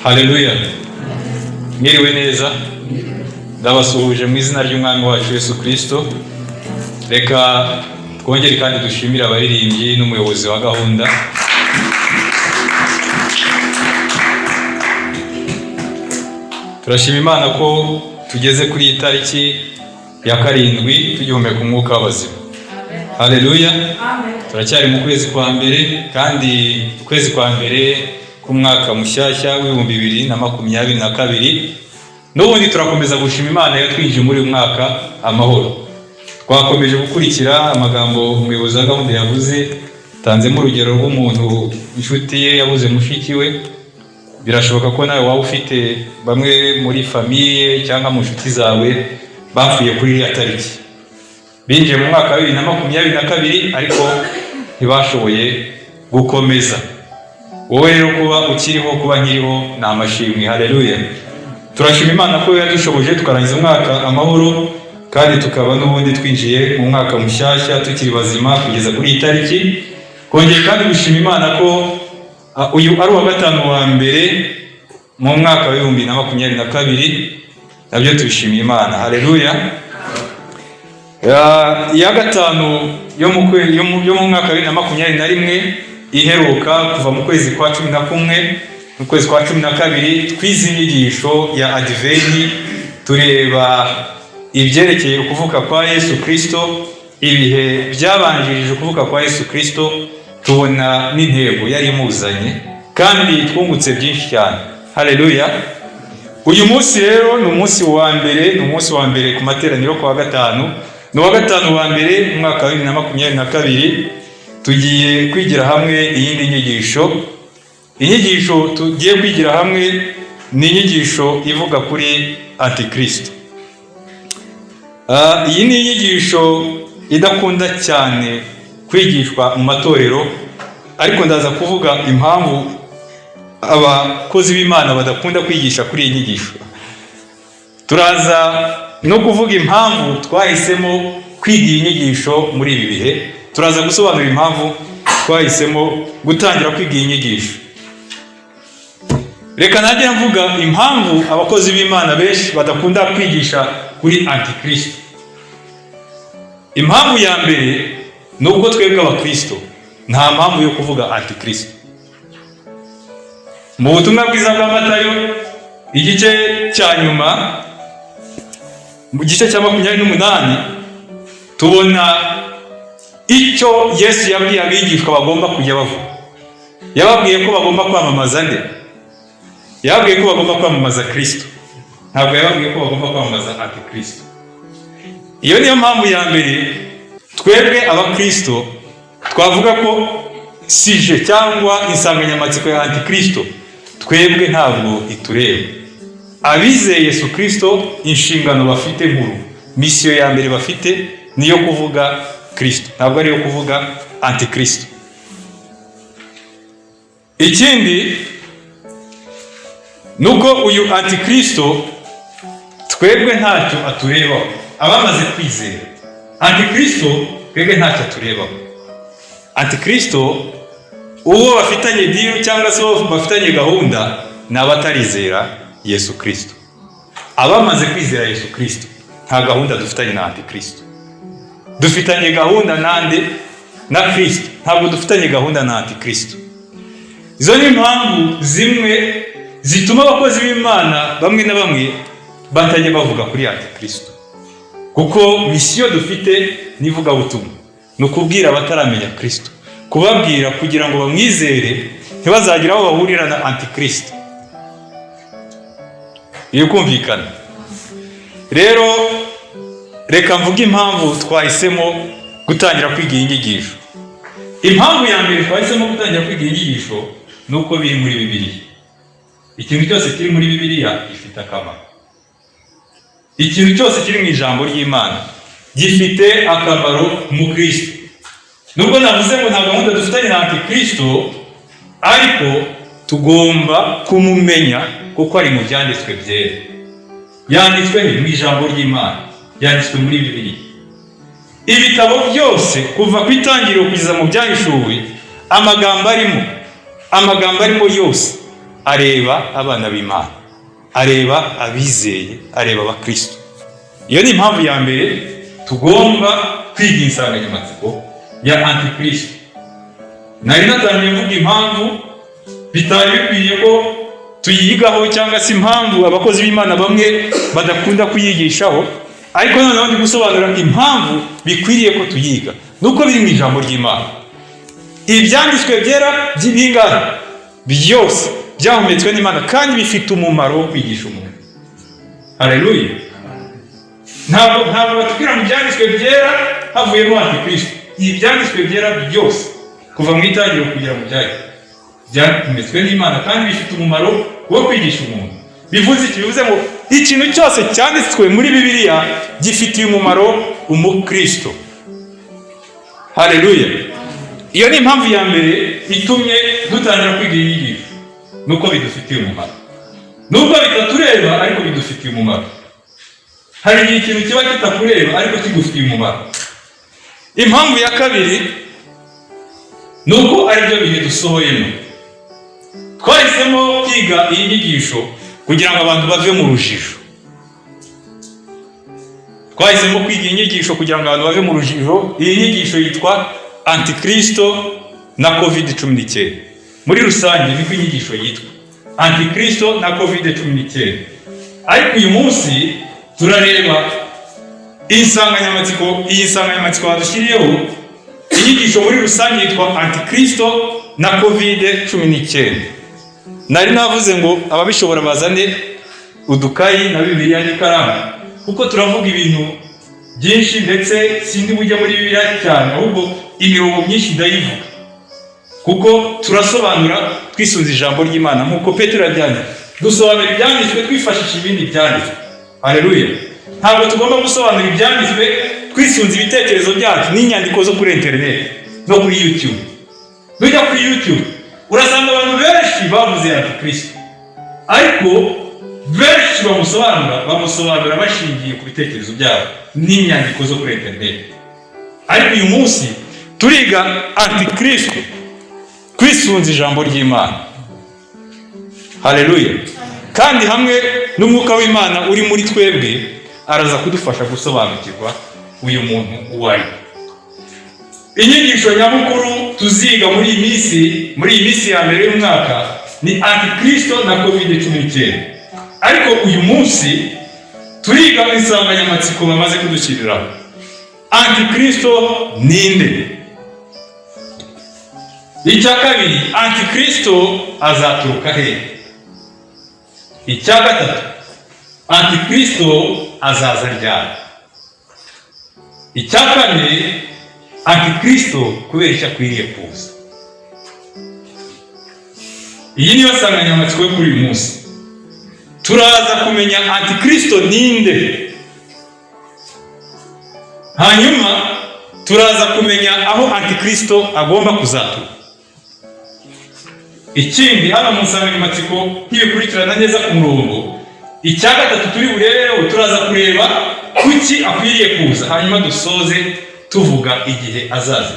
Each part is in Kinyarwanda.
Haleluya. Mwiriwe neza. Ndabasuhuje mu izina ry'Umwami wacu Yesu Kristo. Reka twongere kandi dushimire abaririmbyi n'umuyobozi wa gahunda. Turashima Imana ko tugeze kuri iyi tariki ya 7 tugihumeka umwuka w'abazima. Haleluya. Turacyari mu kwezi kwa mbere, kandi ukwezi kwa mbere k'umwaka mushyashya w'2022. N'ubundi turakomeza gushima Imana yatwinjije muri uyu mwaka amahoro. Twakomeje gukurikira amagambo umuyobozi wa gahunda yavuze, tanzemo urugero rw'umuntu inshuti ye yabuze mushiki we. Birashoboka ko nawe waba ufite bamwe muri famiye cyangwa mu nshuti zawe bapfuye kuri ya tariki. Binjiye mu mwaka wa 2022 ariko ntibashoboye gukomeza. Wowe rero kuba ukiriho, kuba nkiriho ni amashimwe. Haleluya. Turashima Imana ko yadushoboje tukarangiza umwaka amahoro, kandi tukaba n'ubundi twinjiye mu mwaka mushyashya tukiri bazima kugeza kuri iyi tariki. Kongeye kandi gushima Imana ko uyu ari wa gatanu wa mbere mu mwaka wa 2022, nabyo tubishimiye Imana. Haleluya. Ya gatanu yo mu mwaka wa 2021 iheruka kuva mu kwezi kwa 11 mu kwezi kwa 12 twize inyigisho ya Adventi, tureba ibyerekeye ukuvuka kwa Yesu Kristo, ibihe byabanjirije ukuvuka kwa Yesu Kristo, tubona n'intego yari imuzanye, kandi twungutse byinshi cyane. Haleluya. Uyu munsi rero ni umunsi wa mbere ku materaniro kwa gatanu. Ni wa gatanu wa mbere mu mwaka wa 2022. Tugiye kwigira hamwe iyindi nyigisho. Inyigisho tugiye kwigira hamwe ni inyigisho ivuga kuri Antikristo. Iyi ni inyigisho idakunda cyane kwigishwa mu matorero, ariko ndaza kuvuga impamvu abakozi b'Imana badakunda kwigisha kuri iyi nyigisho. Turaza no kuvuga impamvu twahisemo kwiga iyi nyigisho muri ibi bihe. Turaza gusobanura impamvu twahisemo gutangira kwiga iyi nyigisho. Reka najye mvuga impamvu abakozi b'Imana benshi badakunda kwigisha kuri Antikristo. Impamvu ya mbere ni uko twebwe abakristo nta mpamvu yo kuvuga Antikristo. Mu butumwa bwiza bwa Matayo igice cya nyuma, mu gice cya 28, tubona icyo Yesu yabwiye abigishwa bagomba kujya bavuga. Yababwiye ko bagomba kwamamaza nde? Yababwiye ko bagomba kwamamaza Kristo. Ntabwo yababwiye ko bagomba kwamamaza Antikristo. Iyo niyo mpamvu ya mbere twebwe abakristo twavuga ko sije cyangwa insanganyamatsiko ya Antikristo twebwe ntabwo itureba. Abizeye Yesu Kristo, inshingano bafite nkuru, misiyo ya mbere bafite niyo kuvuga Kristo, ntabwo ari yo kuvuga Antikristo. Ikindi nuko uyu Antikristo twebwe ntacyo aturebaho. Abamaze kwizera Antikristo twebwe ntacyo aturebaho. Antikristo uwo bafitanye deal cyangwa se uwo bafitanye gahunda ni abatarizera Yesu Kristo. Abamaze kwizera Yesu Kristo nta gahunda dufitanye na Antikristo. Dufitanye gahunda nande? Na Kristo. Ntabwo dufitanye gahunda na Antikristo. Izo ni impamvu zimwe zituma abakozi b'Imana bamwe na bamwe batajya bavuga kuri Antikristo. Kuko misiyo dufite nivuga butumwa, ni ukubwira abataramenya Kristo, kubabwira kugira ngo bamwizere ntibazagira aho bahurira na Antikristo. Iyo kumvikana. Rero reka mvuge impamvu twahisemo gutangira kwiga iyi nyigisho. Impamvu ya mbere twahisemo gutangira kwiga iyi nyigisho ni uko biri muri Bibiliya. Ikintu cyose kiri muri Bibiliya gifite akamaro. Ikintu cyose kiri mu ijambo ry'Imana gifite akamaro mu Kristo. Nubwo navuze ngo nta gahunda dufitanye na Antikristo, ariko tugomba kumumenya kuko ari mu byanditswe byera. Yanditswe mu ijambo ry'Imana, yanditswe muri Bibiliya. Ibitabo byose kuva ku itangiriro kugeza mu byahishuwe, amagambo arimo yose areba abana b'Imana, areba abizeye, areba abakristo. Iyo ni impamvu ya mbere tugomba kwiga insanganyamatsiko ya antikristo. Nari natangiye mvuga impamvu bitari bikwiye ko tuyigaho, cyangwa se impamvu abakozi b'Imana bamwe badakunda kuyigishaho, ariko noneho ndi gusobanura impamvu bikwiriye ko tuyiga. Nuko biri mu ijambo ry'Imana. Ibyanditswe byera by'ibingana byose byahumetswe n'Imana kandi bifite umumaro wo kwigisha umuntu. Haleluya. Ntabwo batubwira mu byanditswe byera havuyemo antikristo. Ibyanditswe byera byose kuva mu itangiriro kugera mu byahise byahumetswe n'Imana kandi bifite umumaro wo kwigisha umuntu. Bivuze iki? Bivuze ngo ikintu cyose cyanditswe muri Bibiliya gifitiye umumaro umukristo. Haleluya. Iyo ni impamvu ya mbere itumye dutangira kwiga iyi nyigisho, nuko bidufitiye umumaro. Nubwo bitatureba ariko bidufitiye umumaro. Hari igihe ikintu kiba kitakureba ariko kigufitiye umumaro. Impamvu ya kabiri nuko ari byo bihe dusohoyemo. Twahisemo kwiga iyi nyigisho kugira ngo abantu bave mu rujijo. Twahisemo kwiga iyi nyigisho kugira ngo abantu bave mu rujijo. Iyi nyigisho yitwa Antikristo na COVID-19. Muri rusange niko inyigisho yitwa Antikristo na COVID-19. Ariko uyu munsi turareba iyi nsanganyamatsiko badushyiriyeho. Inyigisho muri rusange yitwa Antikristo na COVID-19. Nari navuze ngo ababishobora bazane udukayi na Bibiliya n'ikaramu, kuko turavuga ibintu byinshi ndetse sindi bujya muri Bibiliya cyane, ahubwo imirongo myinshi ndayivuga, kuko turasobanura twisunze ijambo ry'Imana. Nk'uko Petero yabyanditse, dusobanura ibyanditswe twifashisha ibindi byanditswe. Haleluya. Ntabwo tugomba gusobanura ibyanditswe twisunze ibitekerezo byacu n'inyandiko zo kuri internet no kuri YouTube. Nujya kuri YouTube urasanga abantu benshi bavuze antikristo, ariko benshi bamusobanura bashingiye ku bitekerezo byabo n'inyandiko zo kuri internet. Ariko uyu munsi turiga antikristo twisunze ijambo ry'Imana. Haleluya. Kandi hamwe n'umwuka w'Imana uri muri twebwe araza kudufasha gusobanukirwa uyu muntu uwo ari. Inyigisho nyamukuru tuziga muri iyi minsi ya mbere y'umwaka ni Antikristo na COVID-19. Ariko uyu munsi turiga insanganyamatsiko bamaze kudushyiriraho. Antikristo ninde? Icya kabiri, Antikristo azaturuka he? Icya gatatu, Antikristo azaza ryari? Icya kane, Antikristo kubera icyo akwiriye kuza. Iyi niyo nsanganyamatsiko yo kuri uyu munsi. Turaza kumenya Antikristo ninde, hanyuma turaza kumenya aho Antikristo agomba kuzaturuka. Ikindi hano mu nsanganyamatsiko ntibikurikirana neza ku murongo, icya gatatu turi burebereho turaza kureba kuki akwiriye kuza, hanyuma dusoze tuvuga igihe azaza.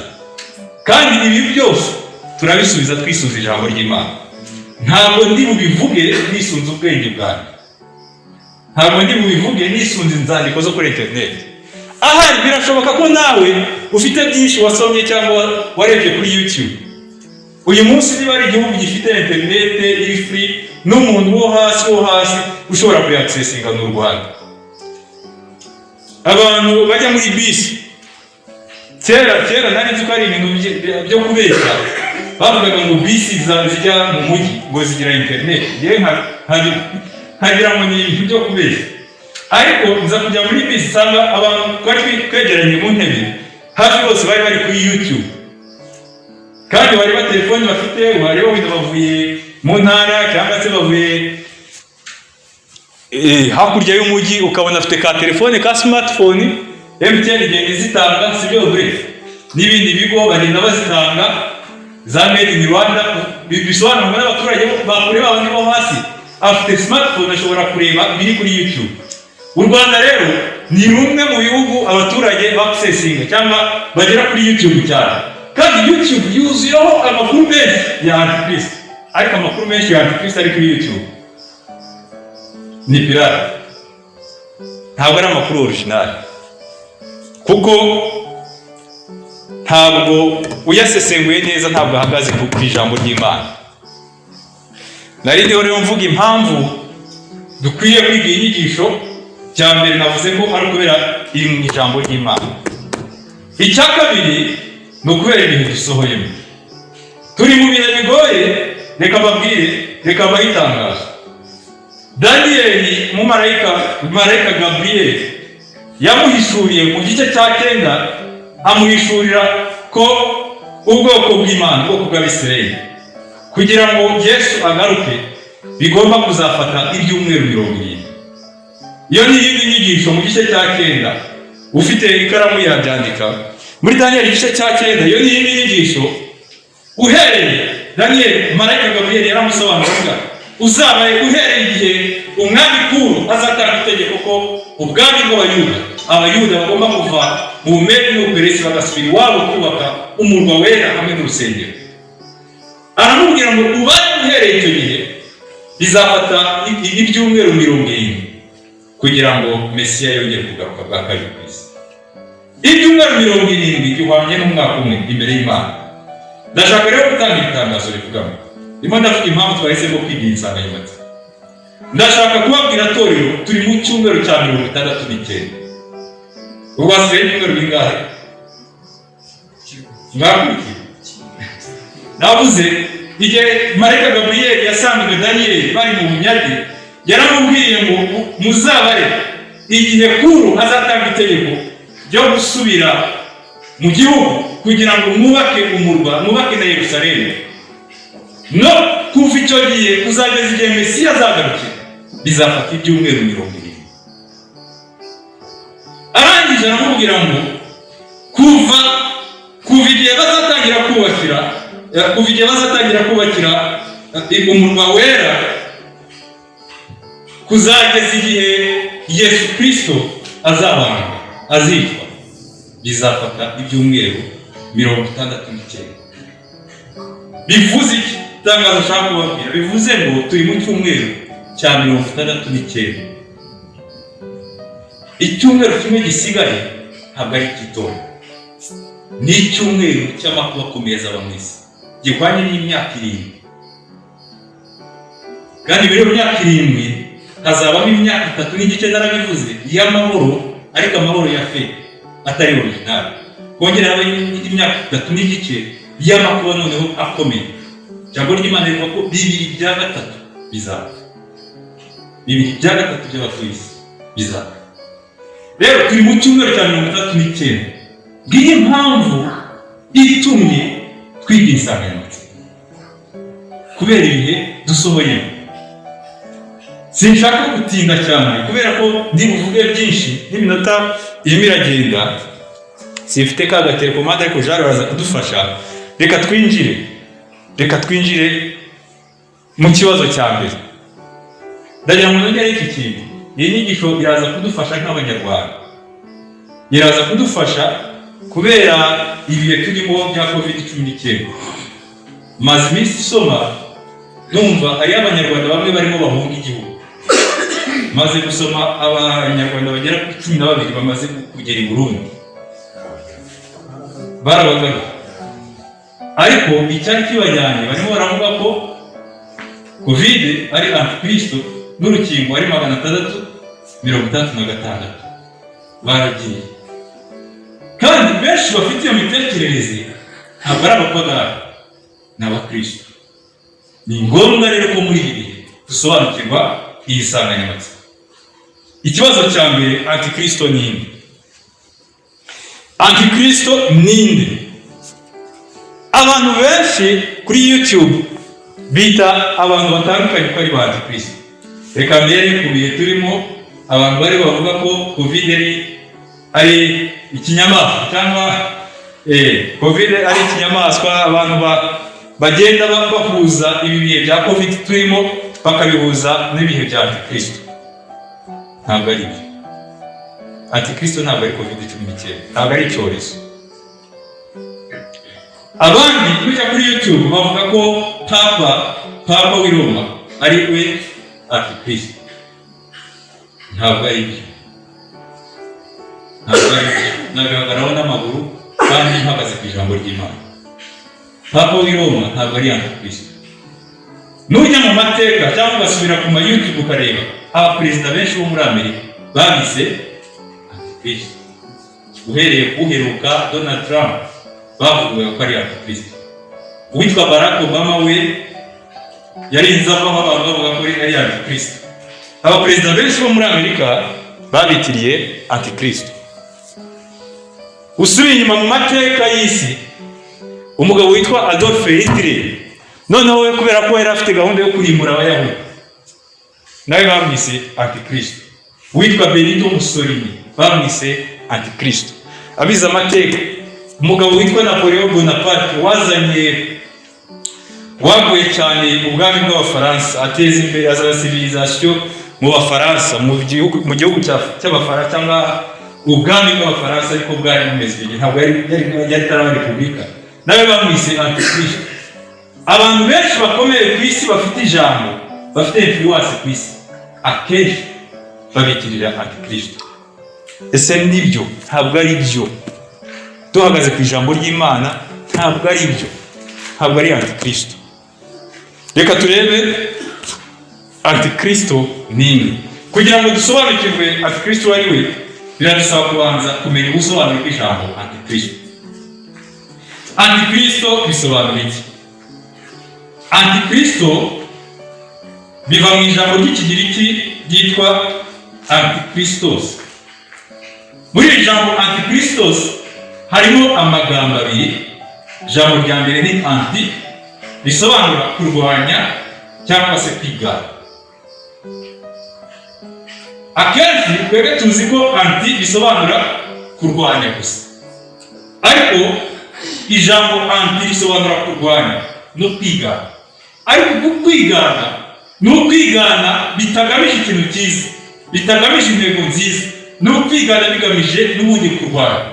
Kandi ibi byose turabisubiza twisunze ijambo ry'Imana. Ntabwo ndi bubivuge nisunze ubwenge bwanjye, ntabwo ndi bubivuge nisunze inzandiko zo kuri internet. Ahari birashoboka ko nawe ufite byinshi wasomye cyangwa warebye kuri YouTube. Uyu munsi niba ari igihugu gifite internet iri free, n'umuntu wo hasi ushobora kuyaccessinga n'u Rwanda. Abantu bajya muri bisi, kera nari nzi ko ari ibintu byo kubeshya. Bavugaga ngo bisi zijya mu mujyi ngo zigira internet. Yewe nkagira ngo ni ibintu byo kubeshya. Ariko nza kujya muri bisi nsanga abantu twegeranye mu ntebe hafi bose bari kuri YouTube. Kandi bari telefone bafite, bari bavuye mu ntara cyangwa se bavuye hakurya y'umujyi, ukabona afite ka telefone ka smartphone. MTN igenda zitanga, si byo bure n'ibindi bigo bagenda bazitanga za made in Rwanda. Bisobanura n'abaturage bakure babandi bo hasi afite smartphone ashobora kureba biri kuri YouTube. U Rwanda rero ni rumwe mu bihugu abaturage baccessinga cyangwa bagera kuri YouTube cyane. Kandi YouTube yuzuyeho amakuru menshi ya Antikristo. ariko amakuru menshi ya Antikristo ari kuri YouTube ni pirate, ntabwo ari amakuru original, kuko ntabwo uyasesenguye neza ntabwo ahagaze ku ijambo ry'Imana. Narindi rero mvuga impamvu dukwiye kwiga inyigisho. Cya mbere navuze ko ari kubera iri mu ijambo ry'Imana. Icya kabiri ni ukubera ibintu dusohoyemo. Turi mu bihe bigoye, reka babwire, reka bayitangaza. Daniyeli marayika Gabriel yamuhishuriye mu gice cya 9, amuhishurira ko ubwoko bw'Imana, ubwoko bw'Abisirayeli, kugira ngo Yesu agaruke bigomba kuzafata ibyumweru 70. Iyo ni iyindi nyigisho mu gice cya 9, ufite ikaramu yabyandika. Muri Daniyeli igice cya 9, iyo ni iyindi nyigisho. Uhereye Daniyeli, marayika Gabriel yaramusobanurira uzabaye uhereye igihe umwami Kuro azatanga itegeko ko ubwami bw'Abayuda, Abayuda bagomba kuva mu Bumedi n'Ubuperesi bagasubira iwabo kubaka umurwa wera hamwe n'urusengero. Aramubwira ngo ubaye uhereye icyo gihe bizafata ibyumweru 70 kugira ngo Mesiya yongere kugaruka bwa kabiri ku isi. Ibyumweru 70 bihwanye n'umwaka umwe imbere y'Imana. Ndashaka rero gutanga itangazo rivugamo. Ndimo ndavuga impamvu twahisemo kwiga iyi nsanganyamatsiko. Ndashaka kubabwira torero turi mu cyumweru cya 69. Ubwo hasigaye ibyumweru bingahe? Ngakurikira. Navuze igihe marayika Gabriel yasangaga Daniyeli bari mu bunyage, yaramubwiye ngo muzabare igihe Kuro azatanga itegeko ryo gusubira mu gihugu kugira ngo mwubake umurwa, mwubake na Yerusalemu. No kuva icyo gihe kuzageza igihe Mesiya azagarukira bizafata ibyumweru 70. Arangije aramubwira ngo kuva igihe bazatangira kubakira umurwa wera kuzageza igihe Yesu Kristo azicwa bizafata ibyumweru 69. Bivuze iki? Tangazo nshaka kubabwira bivuze ngo turi mu cyumweru cya 69. Icyumweru kimwe gisigaye ntabwo ari gito, ni icyumweru cy'amakuba akomeye azaba mu isi, gihwanye n'imyaka 7. Kandi muri iyo myaka 7 hazabamo imyaka 3 n'igice narabivuze y'amahoro, ariko amahoro ya fe atari original. Kongera haba imyaka 3 n'igice y'amakuba noneho akomeye. Jambo ry'Imana rivuga ko 2/3 bizaba. 2/3 by'abatuye bizaba. Rero turi mu cyumweru cya 69. Ngiyi impamvu itumye twiga insanganyamatsiko. Kubera ibihe dusohoyemo. Sinshaka gutinda cyane kubera ko ndi buvuge byinshi n'iminota irimo iragenda. Sifite ka gatelekomande ariko Jean araza kudufasha. Reka twinjire mu kibazo cya mbere. Ndagira ngo nongere iki kintu. Iyi nyigisho iraza kudufasha nk'Abanyarwanda. Iraza kudufasha kubera ibihe turimo bya COVID-19. Maze iminsi soma numva ari Abanyarwanda bamwe barimo bahunga igihugu. Maze gusoma Abanyarwanda bagera kuri 12 bamaze kugera i Burundi. Barabagaruka. Ariko icyari kibajyanye barimo baravuga ko COVID ari Antikristo n'urukingo ari 666. Baragiye. Kandi benshi bafite iyo mitekerereze ntabwo ari abapagani, ni Abakristo. Ni ngombwa rero ko muri ibi bihe dusobanukirwa iyi nsanganyamatsiko. Ikibazo cya mbere, Antikristo ni nde? Antikristo ni nde? Abantu benshi kuri YouTube bita abantu batandukanye ko ari ba Antikristo. Reka mbere ku bihe turimo abantu bari bavuga ko COVID ari ikinyamaswa cyangwa COVID ari ikinyamaswa. Abantu bagenda bahuza ibi bihe bya COVID turimo bakabihuza n'ibihe bya Antikristo. Ntabwo ari byo. Antikristo ntabwo ari COVID-19, ntabwo ari icyorezo. Abandi kujya kuri YouTube bavuga ko papa w'i Roma ari we Antikristo. Ntabwo ari byo, nagaragaraho n'amaguru kandi mpagaze ku ijambo ry'Imana. Papa w'i Roma ntabwo ari Antikristo. Nujya mu mateka cyangwa ugasubira ku ma YouTube ukareba abaperezida benshi bo muri Amerika babise Antikristo. Uhereye kuheruka Donald Trump bavuga ko ari Antikristo. Uwitwa Barack Obama we yarinze aho abantu bavuga ko ari Antikristo. Abaperezida benshi bo muri Amerika babitiriye Antikristo. Usubiye inyuma mu mateka y'isi, umugabo witwa Adolf Hitler, noneho we kubera ko yari afite gahunda yo kurimbura abayahudi, nawe bamwise Antikristo. Uwitwa Benito Mussolini bamwise Antikristo. Abize amateka, umugabo witwa Napoleon Bonaparte waguye cyane ubwami bw'Abafaransa, ateza imbere za civilisation mu Bafaransa, mu gihugu cy'Abafaransa cyangwa ubwami bw'Abafaransa, ariko bwari bumeze igihe ntabwo yari taraba repubulika, nawe bamwise Antikristo. Abantu benshi bakomeye ku isi bafite ijambo, bafite influence ku isi, akenshi babitirira Antikristo. Ese nibyo? Ntabwo ari byo. Duhagaze ku ijambo ry'Imana, ntabwo ari byo, ntabwo ari Antikristo. Reka turebe Antikristo nini. Kugira ngo dusobanukirwe Antikristo ari we, biradusaba kubanza kumenya ubusobanuro bw'ijambo Antikristo. Antikristo bisobanura iki? Antikristo biva mu ijambo ry'Ikigiriki ryitwa Antikristos. Muri iri jambo Antikristos harimo amagambo abiri. Ijambo rya mbere ni anti, bisobanura kurwanya cyangwa se kwigana. Akenshi twebwe tuzi ko anti bisobanura kurwanya gusa, ariko ijambo anti risobanura kurwanya no kwigana. Ariko kwigana ni ukwigana bitagamije ikintu cyiza, bitagamije intego nziza, ni ukwigana bigamije n'ubundi kurwanya.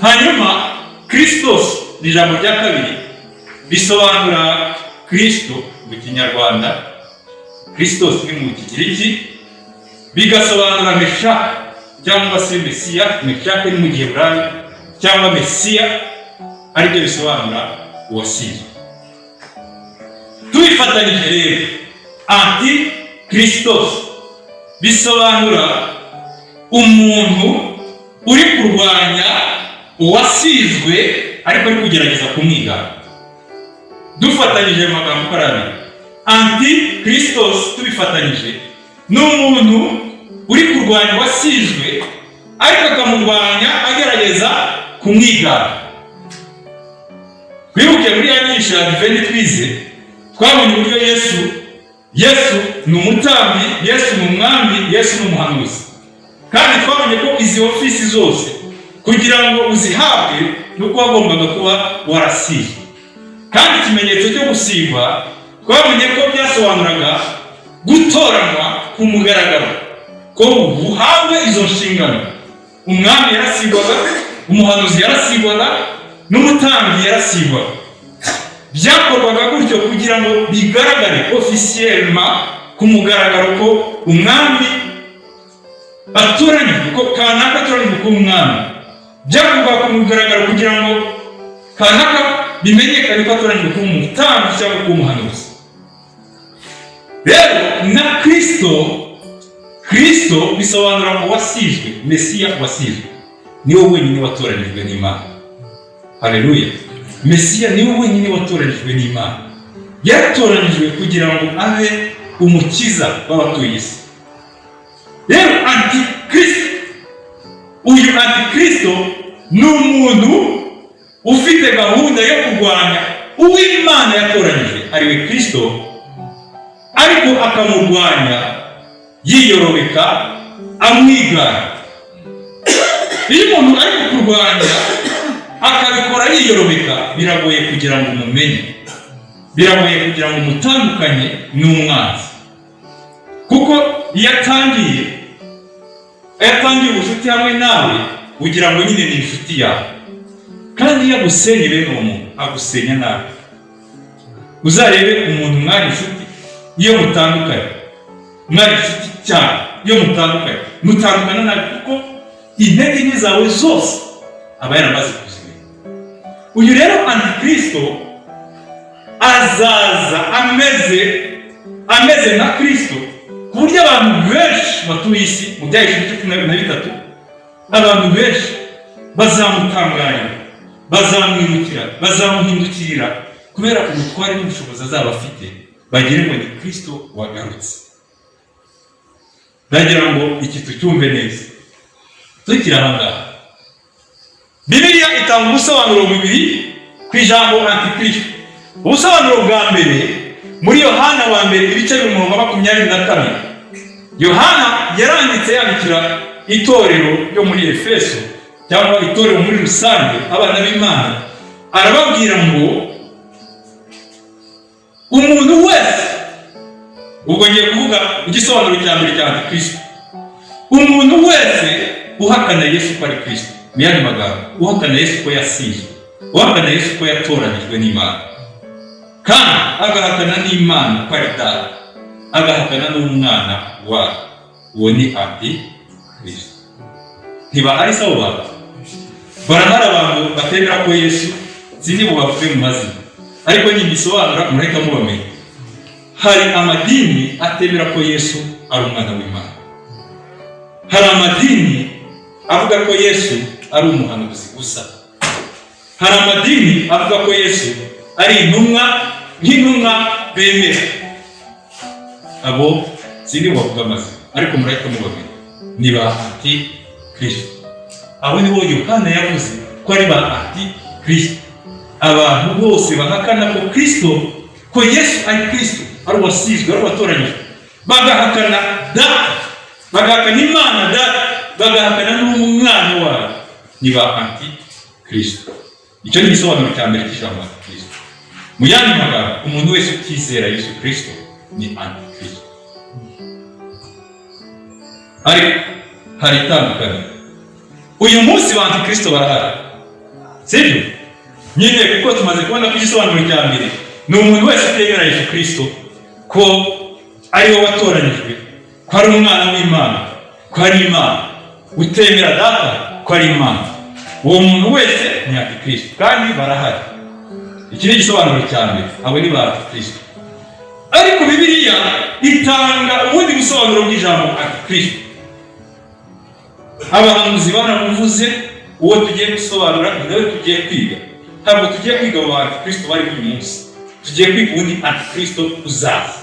Hanyuma Kristos ni ijambo rya kabiri, bisobanura Kristo mu Kinyarwanda, Kristos ni mu Kigiriki, bigasobanura Mesha cyangwa se Mesiya. Mesha ni mu Giheburayi, cyangwa Mesiya aribyo bisobanura uwasizwe. Tubifatanyije rero, Antikristos bisobanura umuntu uri kurwanya uwasizwe ariko ari kugerageza kumwigana. Dufatanyije amagambo karabiri, Antikristos tubifatanyije ni umuntu uri kurwanya uwasizwe ariko akamurwanya agerageza kumwigana. Twibuke muri ya nyinshi ya Advent twize, twabonye uburyo Yesu ni umutambyi, Yesu ni umwami, Yesu ni umuhanuzi. Kandi twabonye ko izi ofisi zose kugira ngo uzihabwe nuko wagombaga kuba warasizwe. Kandi ikimenyetso cyo gusigwa twabonye ko byasobanuraga gutoranywa ku mugaragaro, ko uhabwe izo nshingano. Umwami yarasigwaga, umuhanuzi yarasigwaga, n'umutambyi yarasigwaga. Byakorwaga gutyo kugira ngo bigaragare officiellement ku mugaragaro ko umwami atoranyijwe, ko kanaka atoranyijwe ku mwami. Byakorwaga ku mugaragaro kugira ngo kanaka bimenyekane ko atoranyijwe ku mutambyi cyangwa ku muhanuzi. Rero na Kristo bisobanura ngo wasizwe, Mesiya wasizwe. Niwe wenyine watoranyijwe n'Imana. Haleluya. Mesiya niwe wenyine watoranyijwe n'Imana. Yaratoranyijwe kugira ngo abe umukiza w'abatuye isi. Rero uyu Antikristo ni umuntu ufite gahunda yo kurwanya uw'Imana yatoranyije ariwe Kristo, ariko akamurwanya yiyorobeka, amwigana. Iyo umuntu ari kurwanya akabikora yiyorobeka, biragoye kugira ngo umumenye, biragoye kugira ngo umutandukanye n'umwanzi. Kuko iyo atangiye ubucuti hamwe nawe, ugira ngo nyine ni inshuti yawe. Kandi iyo agusenye bene uwo muntu agusenya nabi. uzarebe umuntu mwari inshuti iyo mutandukanye, mwari inshuti cyane iyo mutandukanye, mutandukana nabi kuko intege nke zawe zose aba yaramaze kuzimenya. Uyu rero Antikristo azaza ameze nka Kristo, ku buryo abantu benshi batuye isi mu Byahishuwe 13, abantu benshi bazamutangarira, bazamwimukira, bazamuhindukirira kubera ubutware n'ubushobozi azaba afite, bagire ngo ni Kristo wagarutse. Ndagira ngo iki tucyumve neza. Tukiri aha ngaha, Bibiliya itanga ubusobanuro bubiri ku ijambo Antikristo. Ubusobanuro bwa mbere muri Yohana wa mbere ibice 24. Yohana yaranditse yandikira itorero ryo muri Efeso cyangwa itorero muri rusange, abana b'Imana, arababwira ngo umuntu wese, ubwo ngiye kuvuga igisobanuro cya mbere cya Antikristo, umuntu wese uhakana Yesu ko ari Kristo, mu yandi magambo uhakana Yesu ko yasizwe, uhakana Yesu ko yatoranijwe n'Imana, kandi agahakana n'Imana ko ari Data, agahakana n'umwana wa, uwo ni Antikristo. Ntibahari sawa baba? Barahari abantu batemera ko Yesu, zindi bubavuge mu mazina, ariko nibisobanura mureka mubamenye. Hari amadini atemera ko Yesu ari umwana w'Imana. Hari amadini avuga ko Yesu ari umuhanuzi gusa. Hari amadini avuga ko Yesu ari nk'intumwa bemera. Abo sindi bavuga amazina, ariko mureka mubamenye ni ba Antikristo. Abo nibo Yohana yavuze ko ari ba Antikristo. Abantu bose bahakana ko Kristo, ko Yesu ari Kristo, ari wasizwe, ari watoranyijwe, bagahakana Data, bagahakana Imana Data, bagahakana n'umwana wayo, ni ba Antikristo. Icyo ni igisobanuro cya mbere cy'ijambo Antikristo. Mu yandi magambo, umuntu wese utizera Yesu Kristo ni Antikristo. Ariko hari itandukaniro. Uyu munsi ba Antikristo barahari, sibyo? Nyine kuko tumaze kubona ko igisobanuro cya mbere ni umuntu wese utemera Yesu Kristo ko ari we watoranyijwe, ko ari umwana w'Imana, ko ari Imana, utemera Data ko ari Imana, uwo muntu wese ni Antikristo, kandi barahari. Iki ni igisobanuro cya mbere, abo ni ba Antikristo. Ariko Bibiliya itanga ubundi busobanuro bw'ijambo Antikristo. Abahanuzi baramuvuze, uwo tugiye gusobanura nawe tugiye kwiga. Ntabwo tugiye kwiga abo Antikristo bari uyu munsi, tugiye kwiga ubundi Antikristo uzaza.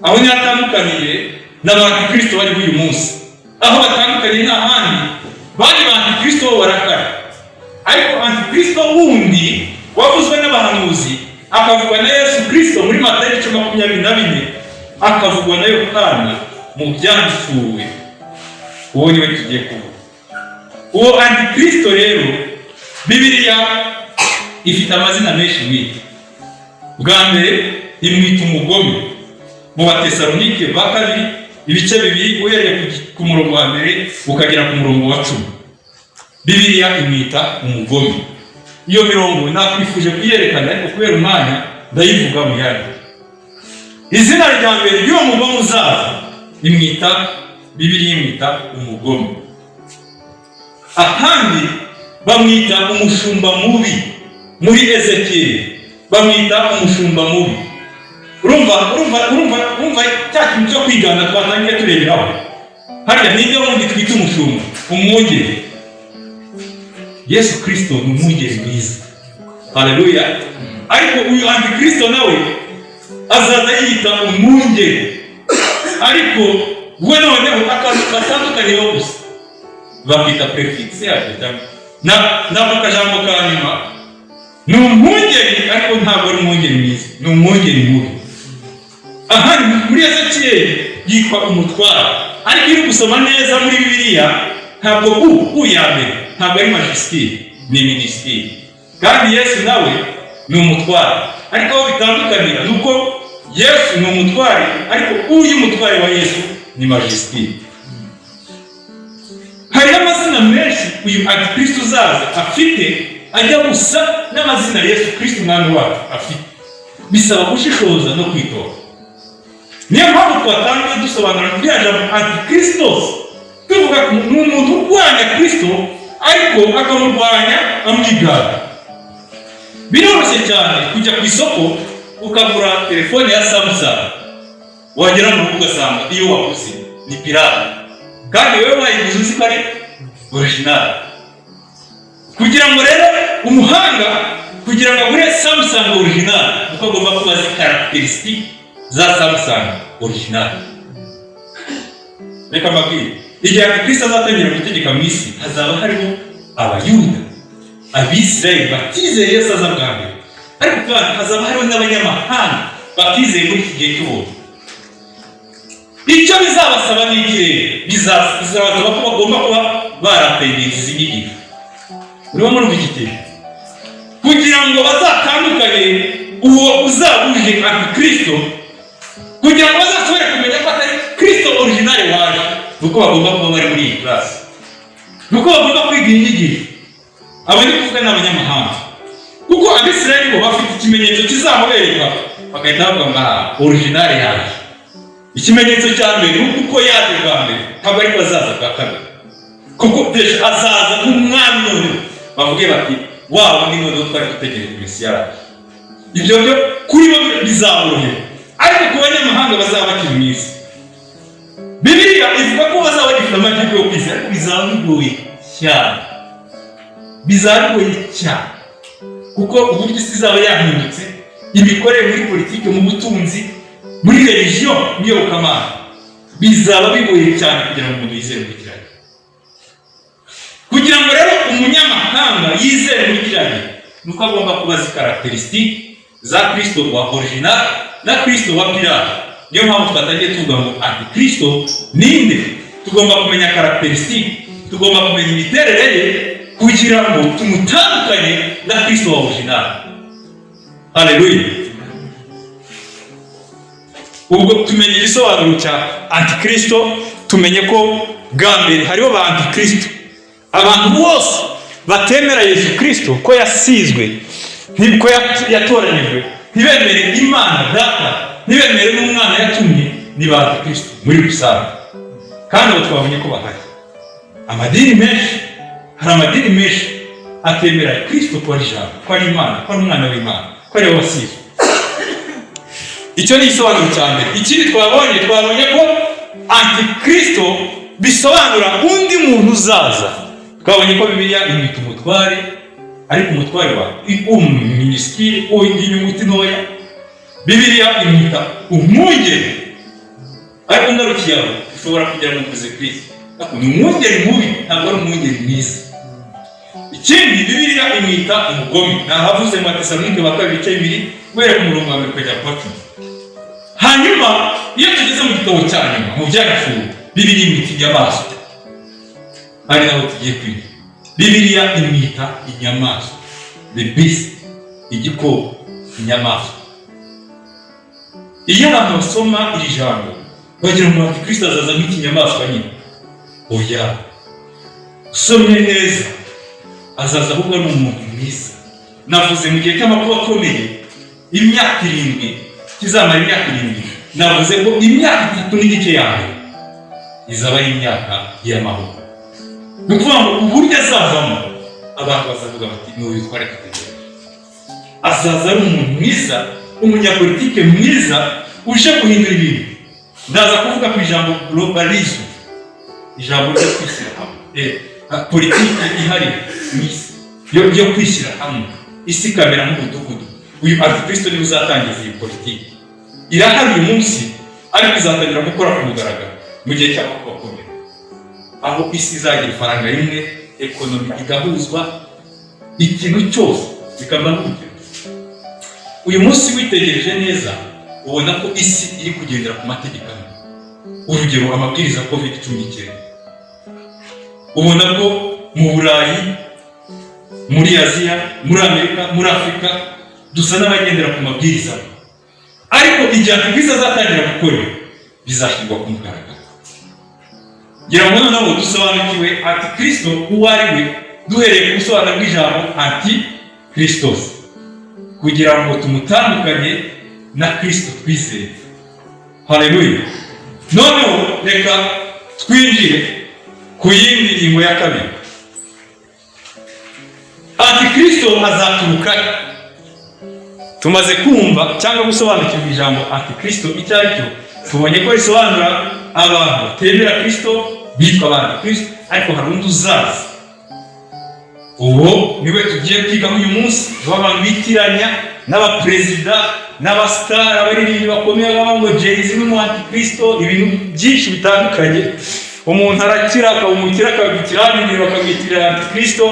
Aho ni hatandukaniye n'Antikristo bari uyu munsi. Aho batandukaniye n'ahandi, bari ba Antikristo bo barakara. Ariko Antikristo wundi wavuzwe n'abahanuzi, akavugwa na Yesu Kristo muri Matayo 24, akavugwa na Yohana mu Byahishuwe. Uwo niwe tugiye kuvuga. Uwo Antikristo rero Bibiliya ifite amazina menshi mwita. Bwa mbere imwita umugome. Mu Batesalonike ba 2 ibice 2 uhereye ku murongo wa mbere ukagera ku murongo wa 10. Bibiliya imwita umugome. Iyo mirongo nakwifuje kuyerekana, ariko kubera umwanya ndayivuga mu yandi. Izina rya mbere ry'uwo mugome uzaza imwita, Bibiliya imwita umugome. Ahandi bamwita umushumba mubi. Muri Ezekiyeli bamwita umushumba mubi. Urumva cya kintu cyo kwigana twatangiye tureberaho. Harya ninde wundi twita umushumba? Umwungeri. Yesu Kristo ni umwungeri mwiza. Haleluya. Ariko uyu Antikristo nawe azaza yita umwungeri. Ariko we noneho akatandukaniyeho gusa, bakita prefix yake na kajambo ka nyuma. Ni umwungeri, ariko ntabwo ari umwungeri mwiza, ni umwungeri mubi. Aha muri Ezekiyeli yitwa umutware, ariko iri gusoma neza muri Bibiliya ntabwo ya mbere ntabwo ari magisitiri, ni minisitiri. Kandi Yesu nawe ni umutware, ariko aho bitandukanira nuko Yesu ni umutware, ariko uyu mutware wa Yesu ni magisitiri. Hari amazina menshi uyu Antikristo uzaza afite ajya gusa n'amazina Yesu Kristo umwami wacu afite. bisaba gushishoza no kwitonda. Niyo mpamvu twatangiye dusobanura kugira ngo antikristo tuvuga ni umuntu urwanya Kristo ariko akamurwanya amwigana. Biroroshye cyane kujya ku isoko ukagura telefone ya Samsung, wagera mu rugo ugasanga iyo waguze ni pirate, kandi wewe wayiguze uzi ko ari original. Kugira ngo rero umuhanga kugira ngo agure Samsung original uko agomba kuba azi characteristic za Samsung original. Reka mbabwire, igihe Kristo azatangira gutegeka mu isi hazaba hariho abayuda, abisirayeli batizeye Yesu aza bwa mbere, ariko kandi hazaba hariho n'abanyamahanga batizeye muri iki gihe cy'ubuntu. Icyo bizabasaba ni ikirere, bizabasaba ko bagomba kuba barapendinze izi nyigisho. Urimo muri iki gihe kugira ngo bazatandukane uwo uzabuje antikristo, kugira ngo bazashobore kumenya ko atari Kristo original waje, nuko bagomba kuba bari muri iyi class, nuko bagomba kwiga inyigisho. Aba ni kuvuga n'abanyamahanga, kuko abisirayeli bo bafite ikimenyetso kizamubereka bagahita bavuga ngo original yaje. Ikimenyetso cya mbere ni uko yaje bwa mbere, ntabwo ariko azaza bwa kabiri, kuko desha azaza nk'umwami none bavuge bati waba ni none twari dutegereje Mesiya. Ibyo byo kuri bo bizaborohera, ariko ku banyamahanga bazaba bakiri mu isi. Bibiliya ivuga ko bazaba bafite amahirwe yo kwizera, ariko bizaba bigoye cyane, bizaba bigoye cyane, kuko uburyo isi izaba yahindutse, imikorere muri politiki, mu butunzi, muri religion n'iyobokamana, bizaba bigoye cyane kugira ngo umuntu yizere muri kiriya. Kugira ngo rero umunyamahanga yizere muri kiriya, nuko agomba kuba azi characteristic za Kristo wa original na Kristo wa pirate. Niyo mpamvu twatangiye tuvuga ngo antikristo ninde. Tugomba kumenya characteristic, tugomba kumenya imiterere ye kugira ngo tumutandukanye na Kristo wa original. Haleluya. Ubwo tumenye igisobanuro cya antikristo, tumenye ko bwa mbere hariho ba antikristo, abantu bose batemera Yesu Kristo ko yasizwe, ko yatoranyijwe, ntibemere Imana Data, ntibemere n'umwana yatumye, ni ba antikristo muri rusange. Kandi abo twabonye ko bahari amadini menshi, hari amadini menshi atemera Kristo ko ari ijambo, ko ari Imana, ko ari umwana w'Imana, ko ari we wasizwe. Icyo ni igisobanuro cya mbere. Ikindi twabonye ko antikristo bisobanura undi muntu uzaza. Twabonye ko Bibiliya imwita umutware, ariko umutware wa minisitiri inyuguti ntoya. Bibiliya imwita umwungeri, ariko ngarukiye aho ushobora kugira ngo uvuze Kristo, ni umwungeri mubi, ntabwo ari umwungeri mwiza. Ikindi Bibiliya imwita umugome, nahavuze mu Batesalonike ba kabiri ibice 2 guhera ku murongo wa 1 kugera ku 10. Hanyuma iyo tugeze mu gitabo cya nyuma mu byanditswe, Bibiliya imwita inyamaswa, ari naho tugiye kwiga. Bibiliya imwita inyamaswa, the beast, igikoko, inyamaswa. Iyo abantu basoma iri jambo bagira ngo Kristo azaza nk'ikinyamaswa nyine. Oya, usomye neza azaza ahubwo ari umuntu mwiza. Navuze mu gihe cy'amakuba akomeye, imyaka 7 kizamara imyaka 7, navuze ko imyaka 3 n'igice yawe izaba ari imyaka y'amahoro. Nukuvuga ngo uburyo azavamo abantu bazavuga bati n'uyu twari tutegereje. Azaza ari umuntu mwiza, umunyapolitike mwiza uje guhindura ibintu. Ndaza kuvuga ku ijambo globalism, ijambo ryo kwishyira hamwe, politiki ihari mwisi yo kwishyira hamwe, isi kamera nk'umudugudu. Uyu antikristo ni uzatangiza iyi politiki, irahari uyu munsi, ariko izatangira gukora ku mugaragaro mu gihe cy'amakuba akomeye, aho isi izagira ifaranga rimwe, ekonomi igahuzwa, ikintu cyose bikaba n'urugero. Uyu munsi witegereje neza ubona ko isi iri kugendera ku mategeko amwe. Urugero amabwiriza COVID-19, ubona ko mu Burayi, muri Aziya, muri Amerika, muri Afurika dusa n'abagendera ku mabwiriza, ariko igihe Antikristo azatangira gukora bizashyirwa ku mugaragaro. Ngira ngo noneho dusobanukiwe Antikristo uwo ari we duhereye ku busobanuro bw'ijambo antikristos, kugira ngo tumutandukanye na Kristo twizeye. Haleluya. Noneho reka twinjire ku yindi ngingo ya kabiri. Antikristo azaturuka. Tumaze kumva cyangwa gusobanukirwa ijambo Antikristo icyo ari cyo, tubonye ko risobanura abantu batemera Kristo bitwa Abantikristo, ariko hari undi uzaza. Uwo niwe tugiye kwiga uyu munsi, w'abantu bitiranya n'abaperezida n'abasitari, abaririmbi bakomeye ngo Jay-Z n'umu Antikristo, ibintu byinshi bitandukanye. Umuntu arakira akabumukira akabikira n'ibintu bakabitira Antikristo,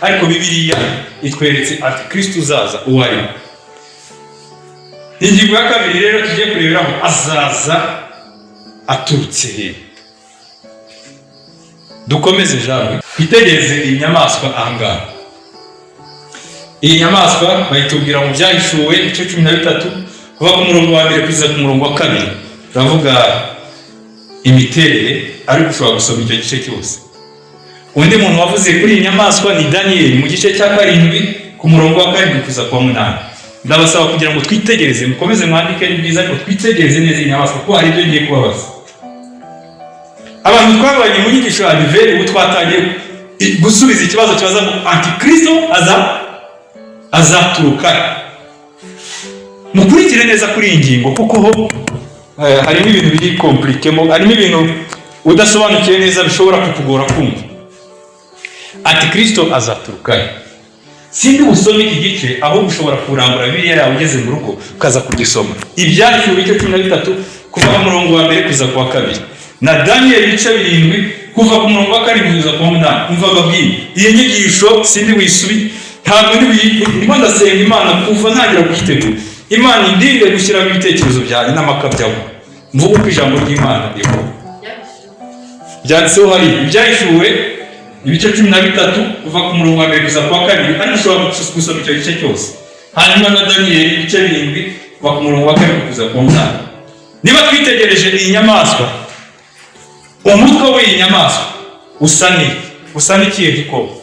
ariko Bibiliya itweretse Antikristo uzaza uwo ari we. Ingingo ya kabiri rero tugiye kureberaho, azaza aturutse he. Dukomeze jawe twitegereze iyi nyamaswa ahangaha. Iyi nyamaswa bayitubwira mu Byahishuwe igice 13 kuva ku murongo wa 1 kugeza ku murongo wa 2. Turavuga imiterere ariko ushobora gusoma icyo gice cyose. Undi muntu wavuze kuri iyi nyamaswa ni Daniel mu gice cya 7 ku murongo wa 7 kugeza ku wa 8. Ndabasaba kugira ngo twitegereze, mukomeze mwandike ni byiza ko twitegereze neza iyi nyamaswa ko hari ibyo ngiye kubabaza. Abantu twabanye mu nyigisho ya Biveri, ubu twatangiye gusubiza ikibazo kibaza ngo Antikristo azaturuka. Mukurikire neza kuri iyi ngingo kuko ho harimo ibintu biri komplikemo, harimo ibintu udasobanukiye neza bishobora kukugora kumva. Antikristo azaturuka. Sindi usome iki gice aho ushobora kurambura Bibiliya yawe ugeze mu rugo ukaza kugisoma. Ibyahishuwe igice 13 kuva ku murongo wa 1 kugeza ku wa 2. Na Daniel ibice 7 kuva ku murongo wa 7 kugeza ku wa 8. Umva babwire iyi nyigisho sindi wisubi, ntabwo ndimo ndasenga Imana kuva ntagira guhitegura. Imana indinde gushyiraho ibitekerezo byanjye n'amakabyaho. Mvuga ko ijambo ry'Imana riko byanditseho hari ibyahishuwe ibice 13 kuva ku murongo wa 1 kugeza ku wa 2, kandi ushobora gusoma icyo gice cyose. Hanyuma na Daniel ibice 7 kuva ku murongo wa 1 kugeza ku wa 8. Niba twitegereje iyi nyamaswa, umutwe w'iyi nyamaswa usa n'ikihe gikoko?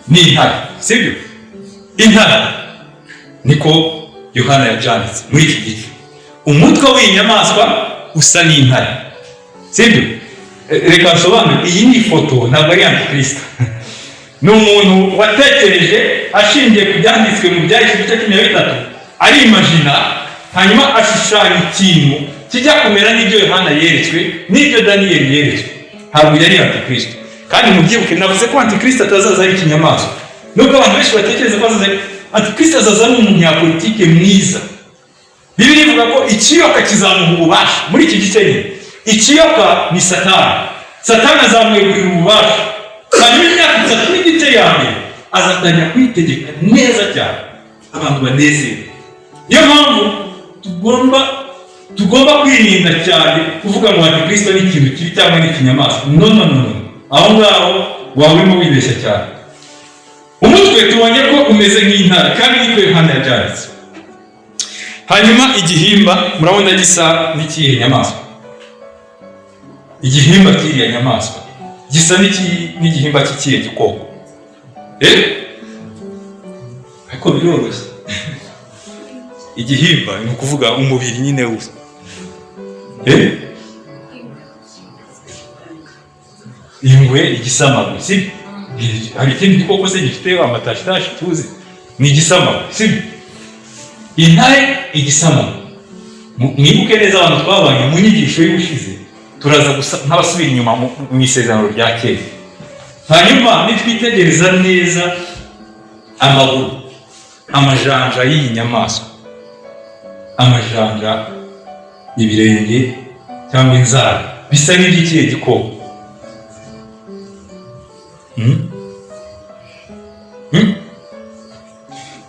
Ni intare, sibyo? Intare niko Yohana yabyanditse muri iki gice. Umutwe w'iyi nyamaswa usa n'intare, sibyo? Reka nsobanure, iyi ni ifoto ntabwo ari Antikristo. Ni umuntu watekereje ashingiye ku byanditswe mu Byahishuwe igice 13, arimagina hanyuma ashushanya ikintu kijya kumera n'ibyo Yohana yeretswe n'ibyo Daniel yeretswe. Ntabwo yari Antikristo. Kandi mubyibuke navuze ko Antikristo atazaza ari ikinyamaswa. Nubwo abantu benshi batekereza ko azaza, Antikristo azaza ari umunyapolitike mwiza. Bibiliya ivuga ko ikiyoka kizamuha ububasha. Muri iki gice nyine ikiyoka ni Satani. Satani azamwegurira ububasha. Hanyuma imyaka 3 n'igice ya mbere azatangira kwitegeka neza cyane abantu banezerewe. Niyo mpamvu tugomba kwirinda cyane kuvuga ngo Antikristo ni ikintu kibi cyangwa ni ikinyamaswa. No. Aho ngaho waba urimo wibeshya cyane. Umutwe tubonye ko umeze nk'intare kandi niko Yohana yabyanditse. Hanyuma igihimba murabona gisa n'ikihe nyamaswa? Igihimba cy'iyi nyamaswa gisa n'igihimba cy'ikihe gikoko? Ariko biroroshye. Igihimba ni ukuvuga umubiri nyine wose. Ingwe, igisamagwe, sibyo? Hari ikindi gikoko se gifite amatashitashi tuzi? Ni igisamagwe, sibyo? Intare, igisamagwe. Mwibuke neza abantu twabanye mu nyigisho y'ubushize, turaza nk'abasubira inyuma mu isezerano rya kera. Hanyuma nitwitegereza neza amaguru, amajanja y'iyi nyamaswa, amajanja, ibirenge cyangwa inzara bisa n'iby'ikihe gikoko?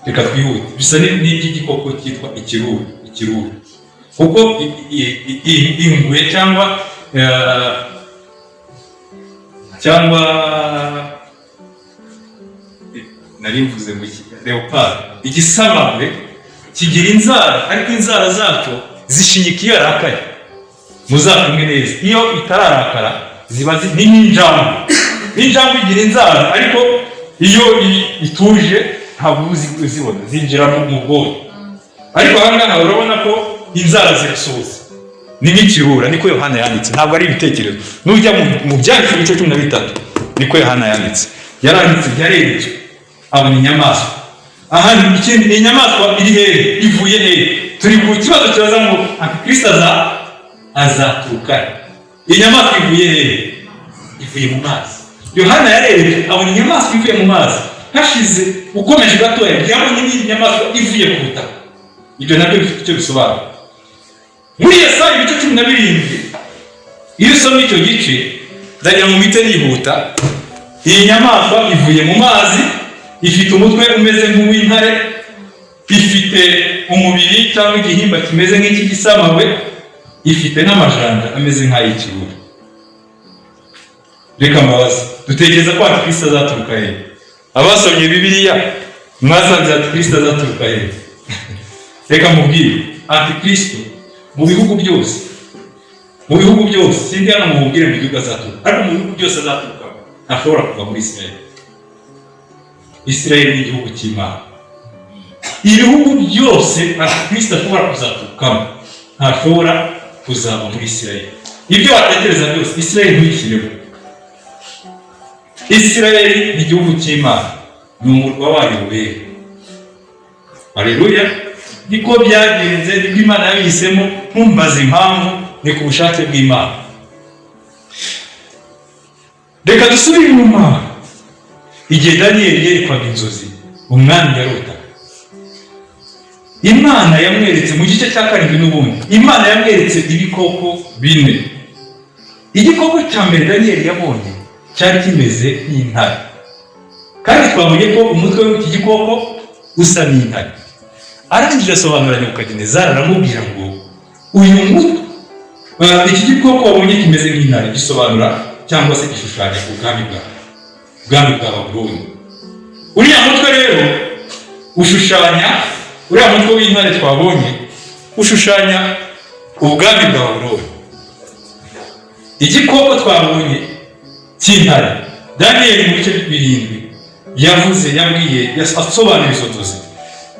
Reka twihute. Bisa n'iby'igikoko cyitwa ikiruru. Kuko ingwe cyangwa nari mvuze ngo leopard, igisamagwe kigira inzara, ariko inzara zacyo zishinyika iyo arakaye. Muzakumwe neza, iyo itararakara ziba ni nk'injangwe. Injangwe igira inzara, ariko iyo ituje ntabwo uzibona, zinjira mu bwonko. ariko aha ngaha urabona ko inzara zirasohotse ni nk'ikirura, niko Yohana yanditse, ntabwo ari ibitekerezo. Nujya mu Byanditswe ibice 13 niko Yohana yanditse, yaranditse byareretswe abona inyamaswa. Aha ikindi inyamaswa iri hehe, ivuye hehe? Turi ku kibazo cyaza ngo Kristo azaturuka. Inyamaswa ivuye hehe? Ivuye mu mazi. Yohana yareretswe abona inyamaswa ivuye mu mazi. Hashize ukomeje gatoya yabonye inyamaswa ivuye ku butaka. Ibyo nabyo bifite icyo bisobanura. Muri Yesaya ibice 17 iyo usoma icyo gice ndagira mu mite yihuta, iyi nyamaswa ivuye mu mazi, ifite umutwe umeze nk'uw'intare, ifite umubiri cyangwa igihimba kimeze nk'iki gisamagwe, ifite n'amajanja ameze nk'ay'ikirura. Reka mbabaze, dutekereza ko Kristo azaturuka hehe? Abasomye Bibiliya mwasanze Kristo azaturuka hehe? Reka mubwire, Kristo mu bihugu byose sindi hano mubwire mu gihugu azaturuka, ariko mu bihugu byose azaturuka ntashobora kuva muri Isirayeli. Isirayeli ni igihugu cy'Imana. Ibihugu byose Kristo ashobora kuzaturukamo ntashobora kuzaba muri Isirayeli. Ibyo watekereza byose Isirayeli ntuyishyireho. Isirayeli ni igihugu cy'Imana, ni umurwa wayo wera. Haleluya. Niko byagenze, nibwo Imana yabihisemo, ntumbaze impamvu, ni ku bushake bw'Imana. Reka dusubire inyuma. Igihe Daniyeli yerekwaga inzozi umwami yarotaga, Imana yamweretse mu gice cya 7 n'ubundi, Imana yamweretse ibikoko 4. Igikoko cya mbere Daniyeli yabonye cyari kimeze nk'intare, kandi twabonye ko umutwe w'iki gikoko usa n'intare. Arangije asobanura Nebukadinezari aramubwira ngo uyu mutwe iki gikoko wabonye kimeze nk'intare gisobanura cyangwa se gishushanya ubwami bwa Babuloni. Uriya mutwe rero ushushanya, uriya mutwe w'intare twabonye ushushanya ubwami bwa Babuloni. Igikoko twabonye cy'intare Daniyeli mu bice 7 yabwiye asobanura izo nzozi,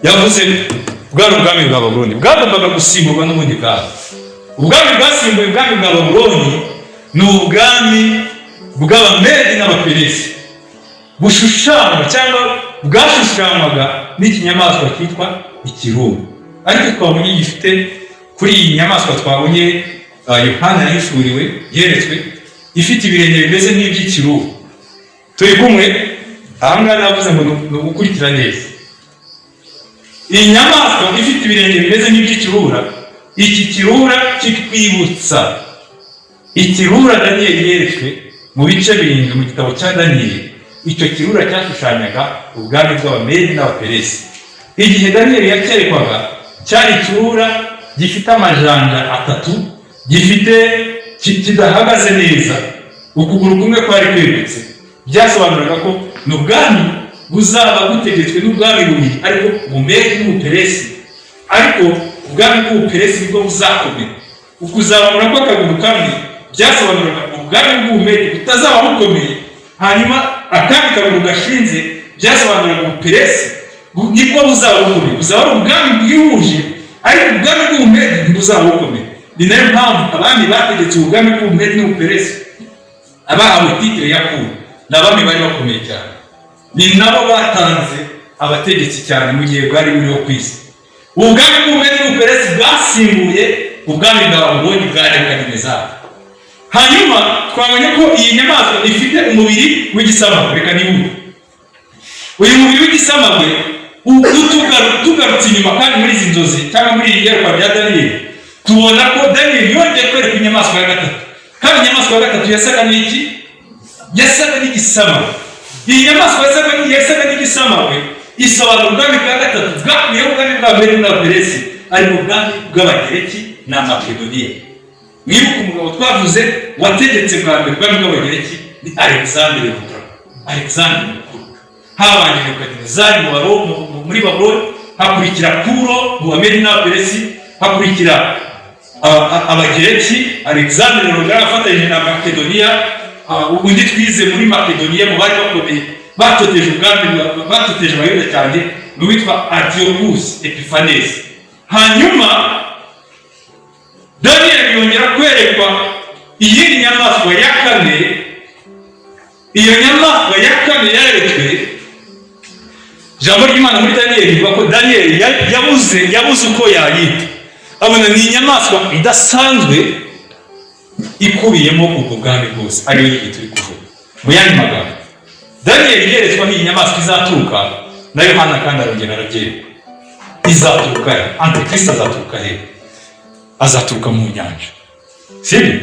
yavuze bwari ubwami bwa Babuloni bwagombaga gusimburwa n'ubundi bwami. Ubwami bwasimbuye ubwami bwa Babuloni ni ubwami bw'Abamedi n'Abaperesi, bushushanywa cyangwa bwashushanywaga n'ikinyamaswa cyitwa ikirura. Ariko twabonye gifite kuri iyi nyamaswa twabonye Yohana yahishuriwe yeretswe, ifite ibirenge bimeze nk'iby'ikirura. Turi kumwe? Aha ngaha navuze ngo ni ugukurikira neza. Iyi nyamaswa ifite ibirenge bimeze nk'iby'ikirura, iki kirura kitwibutsa ikirura Daniyeli yeretswe mu bice 7 mu gitabo cya Daniyeli. Icyo kirura cyashushanyaga ubwami bw'Abamedi n'Abaperesi. Igihe Daniyeli yakerekwaga cyari ikirura gifite amajanja 3, kidahagaze neza, ukuguru kumwe kwari kwegutse. Byasobanuraga ko n'ubwami buzaba butegetswe n'ubwami bubiri, ariko Umedi n'Ubuperesi. Ariko ubwami bw'Ubuperesi bwo buzakomera. Ukuzamura kw'akaguru kamwe byasobanuraga ubwami bw'Umedi butazaba bukomeye, hanyuma akandi kaguru gashinze byasobanuraga Ubuperesi nibwo buzaba bukomeye. Buzaba ari ubwami bwihuje, ariko ubwami bw'Umedi ntibuzaba bukomeye. Ni nayo mpamvu abami bategetse ubwami bw'Umedi n'Ubuperesi abahawe titire ya kuru, n'abami bari bakomeye cyane. Ni nabo batanze abategetsi cyane mu gihe bwari buriho ku isi. Ubwami bw'Umedi n'Ubuperesi bwasimbuye ubwami bwa Babuloni bwa Nebukadinezari. Hanyuma twabonye ko iyi nyamaswa ifite umubiri w'igisamagwe. Reka nibuke uyu mubiri w'igisamagwe tugarutse inyuma, kandi muri izi nzozi cyangwa muri iyi yerekwa rya Daniyeli tubona ko Daniyeli yongeye kwereka inyamaswa ya gatatu, kandi inyamaswa ya gatatu yasaga n'iki? Yasaga n'igisamagwe. Iyi nyamaswa yasaga n'igisamagwe isobanura ubwami bwa gatatu bwakuyeho ubwami bw'Abamedi n'Abaperesi, ariko ubwami bw'Abagereki n'Amakedoniya. Mwibuke umugabo twavuze wategetse bwa mbere ubwami bw'Abagereki ni Alexandre Mukuru. Habanje Nebukadinezari muri Babuloni, hakurikira Kuro mu Bamedi n'Abaperesi, hakurikira Abagereki, Alexandre Mukuru afatanyije na Makedoniya. Ubundi twize muri Makedoniya mu bari bakomeye batoteje ubwami, batoteje Abayuda cyane, n'uwitwa Antiochus Epiphanes. hanyuma Daniyeli yongera kwerekwa iyindi nyamaswa ya kane. Iyo nyamaswa ya kane yeretswe, ijambo ry'Imana muri Daniyeli rivuga ko Daniyeli yabuze uko yayita. Abona ni inyamaswa idasanzwe ikubiyemo ubwo bwami bwose, ariyo y'iyi turi kuvuga. Mu yandi magambo, Daniyeli yeretswa iyi nyamaswa izaturuka, na Yohana kandi arongera arabyereka. Izaturuka he? Antikristo azaturuka he? Azaturuka mu nyanja. Sibyo?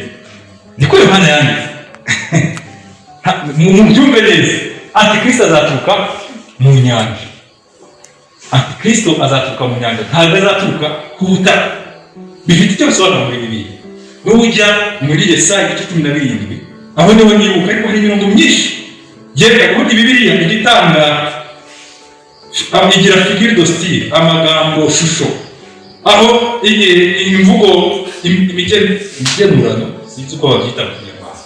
Niko Yohana yanditse. Mubyumve neza, Antikristo azaturuka mu nyanja. Antikristo azaturuka mu nyanja, ntabwo azaturuka ku butaka. Bifite icyo bisobanura muri Bibiliya. Nujya muri Yesaya 17, aho niho nibuka, ariko hari imirongo myinshi yerekana ko Bibiliya igitanga igira figure de style, amagambo shusho, aho imvugo imigenurano, sinzi uko babyita mu Kinyarwanda,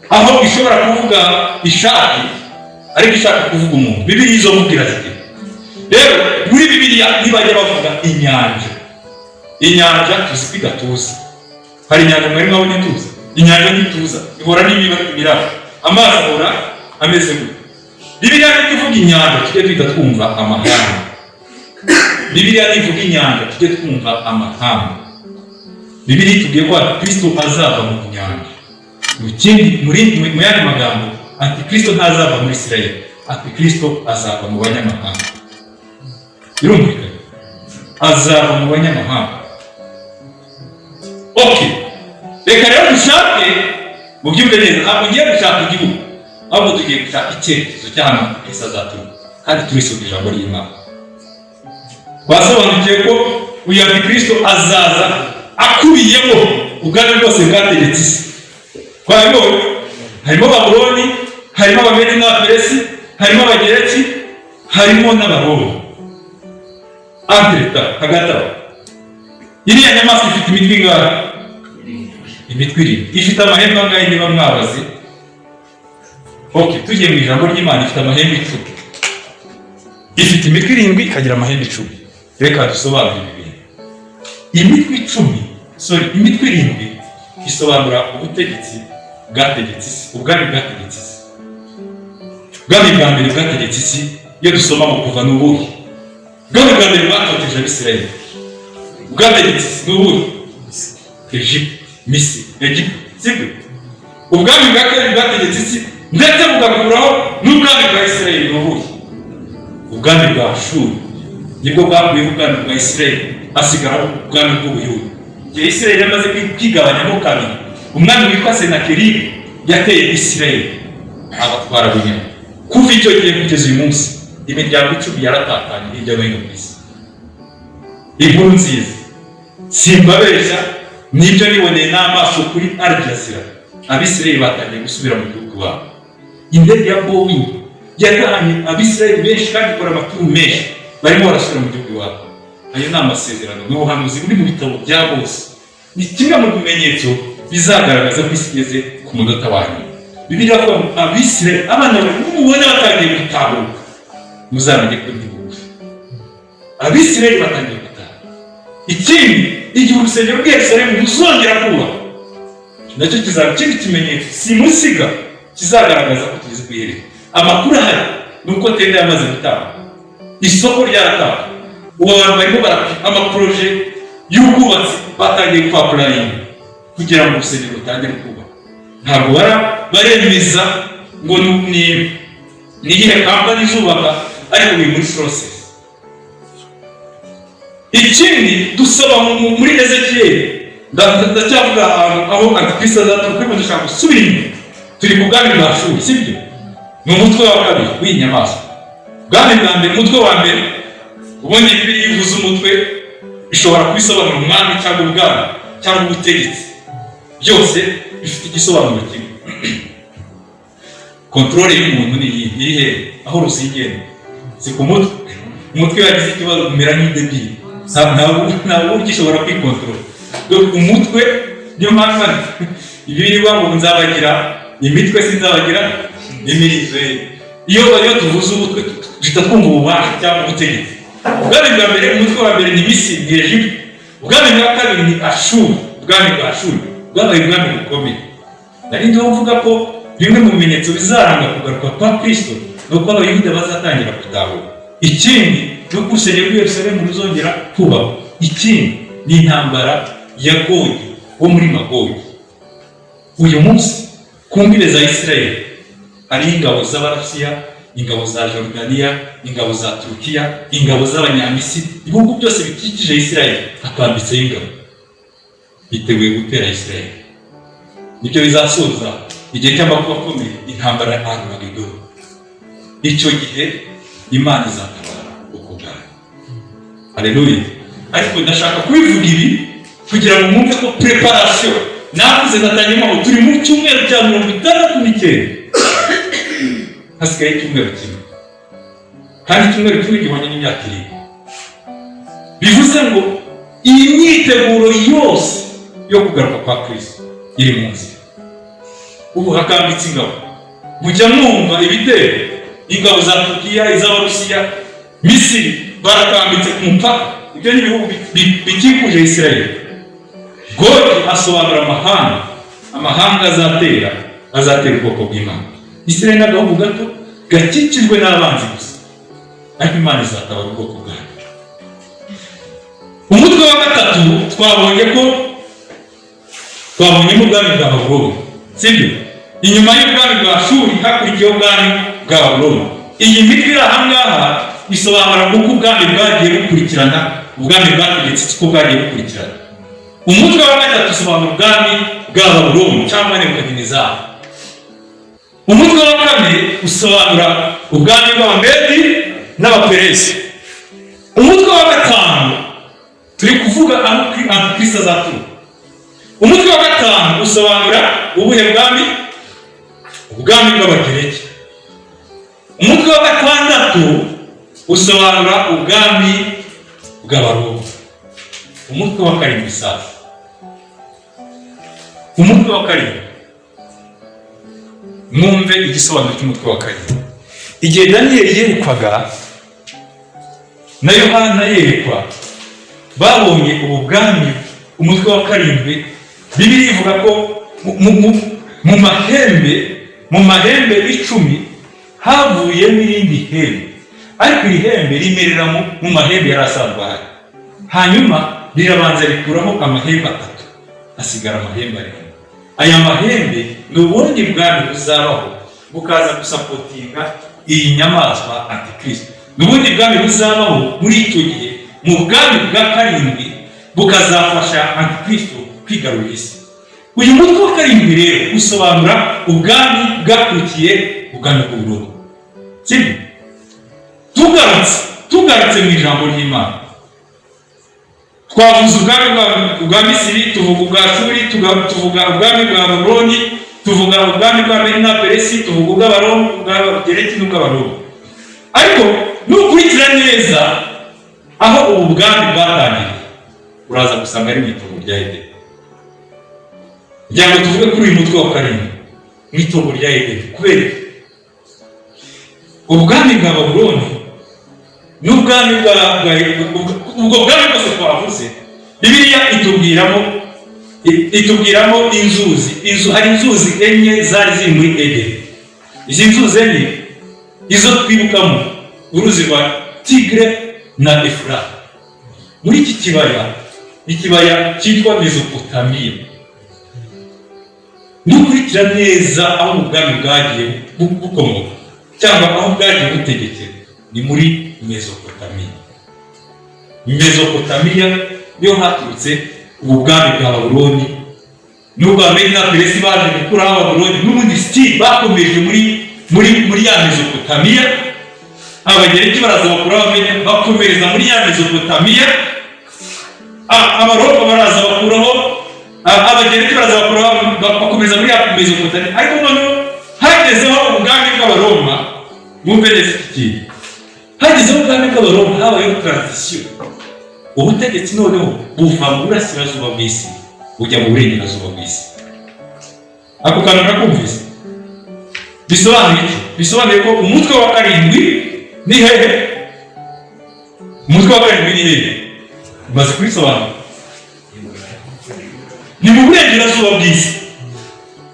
aho ishobora kuvuga ishati ariko ishaka kuvuga umuntu. Bibiliya izo mubwira ziti rero muri Bibiliya ntibajya bavuga inyanja tuzi ko idatuza. Hari inyanja mwari mwabonye ituza? Inyanja ntituza, ihora n'imiraba, amazi ahora ameze gutya. Bibiliya ntivuga inyanja tujye twita twumva amahanga. Bibiliya ntivuga inyanja tujye twumva amahanga. Bibiliya itubwiye ko Kristo azava mu nyanja. Mu yandi magambo, Antikristo ntazava muri Isirayeli, Antikristo azava mu banyamahanga. Birumvikana? Azava mu banyamahanga. Okay, reka rero dushake mu byumve neza, ntabwo ngiye gushaka igihugu, ahubwo tugiye gushaka icyerekezo cy'ahantu Kristo azaturuka, kandi turisubira ijambo ry'Imana. Twasobanukiwe ko uyu Antikristo azaza akubiyemo ubwami bwose bwategetse isi. Twabibonye, harimo Babuloni, harimo Abamedi n'Abaperesi, harimo Abagereki, harimo n'Abaroma. Entreta, hagati aho, iriya nyamaswa ifite imitwe ingahe? Imitwe irindwi. Ifite amahembe angahe niba mwabazi? Okay, tugiye mu ijambo ry'Imana, ifite amahembe 10. Ifite imitwe irindwi ikagira amahembe 10. Reka dusobanure ibi. Imitwe 10, imitwe irindwi isobanura ubutegetsi bwategetse isi, ubwami bwategetse isi. Ubwami bwa mbere bwategetse isi iyo dusoma mu Kuva n'ubuhe? Ubwami bwa mbere bwatoteje Abisirayeli. Bwategetse isi n'ubuhe? Misiri, Egiputa, sibyo? Ubwami bwa kabiri bwategetse isi ndetse bugakuraho n'ubwami bwa Isirayeli n'ubuhe? Ubwami bwa Ashuri nibwo bwakuyeho ubwami bwa Isirayeli, hasigaraho ubwami bw'Ubuyuda. Igihe Isirayeli yamaze kwigabanyamo kabiri, umwami witwa Senakeribu yateye Isirayeli abatwara bunyago. Kuva icyo gihe kugeza uyu munsi, imiryango 10 yaratatanye hirya no hino ku isi. Inkuru nziza, simbabeshya, nibyo niboneye n'amaso kuri Al Jazeera. Abisirayeli batangiye gusubira mu gihugu babo. Indege ya Boeing yatahanye Abisirayeli benshi kandi ikora amaturu menshi, barimo barasubira mu gihugu babo. Ayo ni amasezerano n'ubuhanuzi buri mu bitabo bya Mose. Ni kimwe mu bimenyetso bizagaragaza ko isi igeze ku munota wa nyuma. Bibiliya ko Abisirayeli, abana mubona batangiye gutahuka, muzamenye ko ndi bugufi. Abisirayeli batangiye gutaha. Ikindi, igihe urusengero rwa Yerusalemu ruzongera kuba, nacyo kizaba ikindi kimenyetso simusiga kizagaragaza ko tugeze ku iherezo. Amakuru ahari ni uko tenda yamaze gutaha, isoko ryarataha, ubu abantu barimo barapfa, amaporoje y'ubwubatsi batangiye gupapurayinga kugira ngo urusengero rutangire kuba. Ntabwo baremeza ngo ni igihe kampani izubaka, ariko biri muri process. Ikindi dusaba muri Ezekiyeli, ndacyavuga aho Antikristo azaturuka, ariko dushaka gusubira inyuma. Turi ku bwami bwa Ashuri, sibyo? Ni umutwe wa kabiri w'inyamaswa. Ubwami bwa mbere, umutwe wa mbere, ubundi Bibiliya ivuze umutwe ishobora kubisobanura umwami cyangwa ubwami cyangwa ubutegetsi. Byose bifite igisobanuro kimwe. Kontrole y'umuntu ni irihe? Aho rusingenda si ku mutwe. Umutwe yagize ikibazo umera nk'idebiri, ntabwo ugishobora kwikontorora. Umutwe niyo mpamvu ibiri ngo nzabagira imitwe sinzabagira imirizo. Iyo tuvuze umutwe duhita twumva ububasha cyangwa ubutegetsi. ubwami bwa mbere, umutwe wa mbere ni Misiri, ni Egiputa. Ubwami bwa kabiri ni Ashuri, ubwami bwa Ashuri bwabaye ubwami bukomeye. Nari ndiho mvuga ko bimwe mu bimenyetso bizaranga kugaruka kwa Kristo ni uko abayuda bazatangira gutahura. Ikindi ni uko urusengero rw'i Yerusalemu ruzongera kubakwa. Ikindi ni intambara ya Gogi wo muri Magogi. Uyu munsi ku mbibe za Isirayeli hari ingabo z'Abarusiya, ingabo za Jordaniya, ingabo za Turukiya, ingabo z'Abanyamisiri. Ibihugu byose bikikije Isirayeli hakambitseho ingabo biteguye gutera Isirayeli. Nibyo bizasoza igihe cy'amakuba akomeye, intambara y'ahantu Magedoni. Icyo gihe Imana izatabara ubwoko bwayo. Haleluya. Ariko ndashaka kubivuga ibi kugira ngo mwumve ko preparation navuze natanyemo turi mu cyumweru cya 69. Hasigaye icyumweru kimwe, kandi icyumweru kimwe gihwanye n'imyaka 7. Bivuze ngo iyi myiteguro yose yo kugaruka kwa Kristo iri mu nzira. Ubu hakambitse ingabo, mujya mwumva ibitero, ingabo za Turukiya, iz'Abarusiya, Misiri barakambitse ku mupaka. Ibyo ni ibihugu bikikuje Isirayeli. Gogi asobanura amahanga azatera ubwoko bw'Imana. Isirayeli ni agahugu gato gakikijwe n'abanzi gusa, ariko Imana izatabara ubwoko bwayo. Umutwe wa gatatu twabonyemo ubwami bwa Babuloni, sibyo? Inyuma y'ubwami bwa Ashuri hakurikiyeho ubwami bwa Babuloni. Iyi mitwe iri aha ngaha isobanura uko ubwami bwagiye bukurikirana, ubwami bwategetse uko bwagiye bukurikirana. Umutwe wa gatatu usobanura ubwami bwa Babuloni cyangwa Nebukadinezari. Umutwe wa kane usobanura ubwami bw'Abamedi n'Abaperesi. Umutwe wa gatanu turi kuvuga aho Kristo azaturuka. Umutwe wa gatanu usobanura ubuhe bwami? Ubwami bw'Abagereki. Umutwe wa gatandatu usobanura ubwami bw'Abaroma. Umutwe wa karindwi sasa. Umutwe wa karindwi, mwumve igisobanuro cy'umutwe wa karindwi. Igihe Daniyeli yerekwaga na Yohana yerekwa, babonye ubu bwami, umutwe wa karindwi. Bibiliya ivuga ko mu mahembe 10 havuyemo irindi hembe, ariko iri hembe rimerera mu mahembe yari asanzwe ahari. Hanyuma rirabanza rikuramo amahembe 3, hasigara amahembe 1. Aya mahembe ni ubundi bwami buzabaho bukaza gusapotinga iyi nyamaswa Antikristo. Ni ubundi bwami buzabaho muri icyo gihe, mu bwami bwa karindwi bukazafasha Antikristo kwigarurira isi. Uyu mutwe wa karindwi rero usobanura ubwami bwakurikiye ubwami bw'Ubururu. Sibyo? Tugarutse mu ijambo ry'Imana, twavuze ubwami bwa Misiri, tuvuga ubwa Ashuri, tuvuga ubwami bwa Babuloni, tuvuga ubwami bw'Abamedi n'Abaperesi, tuvuga ubw'Abagereki n'ubw'Abaroma. Ariko nukurikira neza aho ubu bwami bwatangiriye, uraza gusanga ari mu itongo rya Edeni. Kugira ngo tuvuge kuri uyu mutwe wa karindwi, mu itongo rya Edeni. Kubera ubwami bwa Babuloni n'ubwami ubwo bwami bwose twavuze, Bibiliya itubwiramo inzuzi. Hari inzuzi 4 zari ziri muri Edeni. Izi nzuzi 4 izo twibukamo uruzi rwa Tigre na Efurate. Muri iki ikibaya cyitwa Mesopotamiya. Nukurikira neza aho ubwami bwagiye bukomoka cyangwa aho bwagiye butegekera, ni muri Mesopotamiya niyo haturutse ubu bwami bwa Babuloni. Nubwo Abamedi n'Abaperesi baje gukuraho Babuloni, n'ubundi still bakomeje muri ya Mesopotamiya. Abagereki baraza bakuraho Abamedi, bakomereza muri ya Mesopotamiya. Abaroma baraza bakuraho, Abagereki baraza bakuraho, bakomeza muri ya Mesopotamiya. Ariko noneho hagezeho ubwami bw'Abaroma. Mwumve neza iki, hagezeho ubwami bw'Abaroma, habayeho transition. Ubutegetsi noneho buva mu burasirazuba bw'isi bujya mu burengerazuba bw'isi. Ako kantu nakumvise bisobanuye iki? Bisobanuye ko umutwe wa karindwi ni hehe? umutwe wa karindwi ni hehe? Maze kubisobanura. Ni mu burengerazuba bw'isi.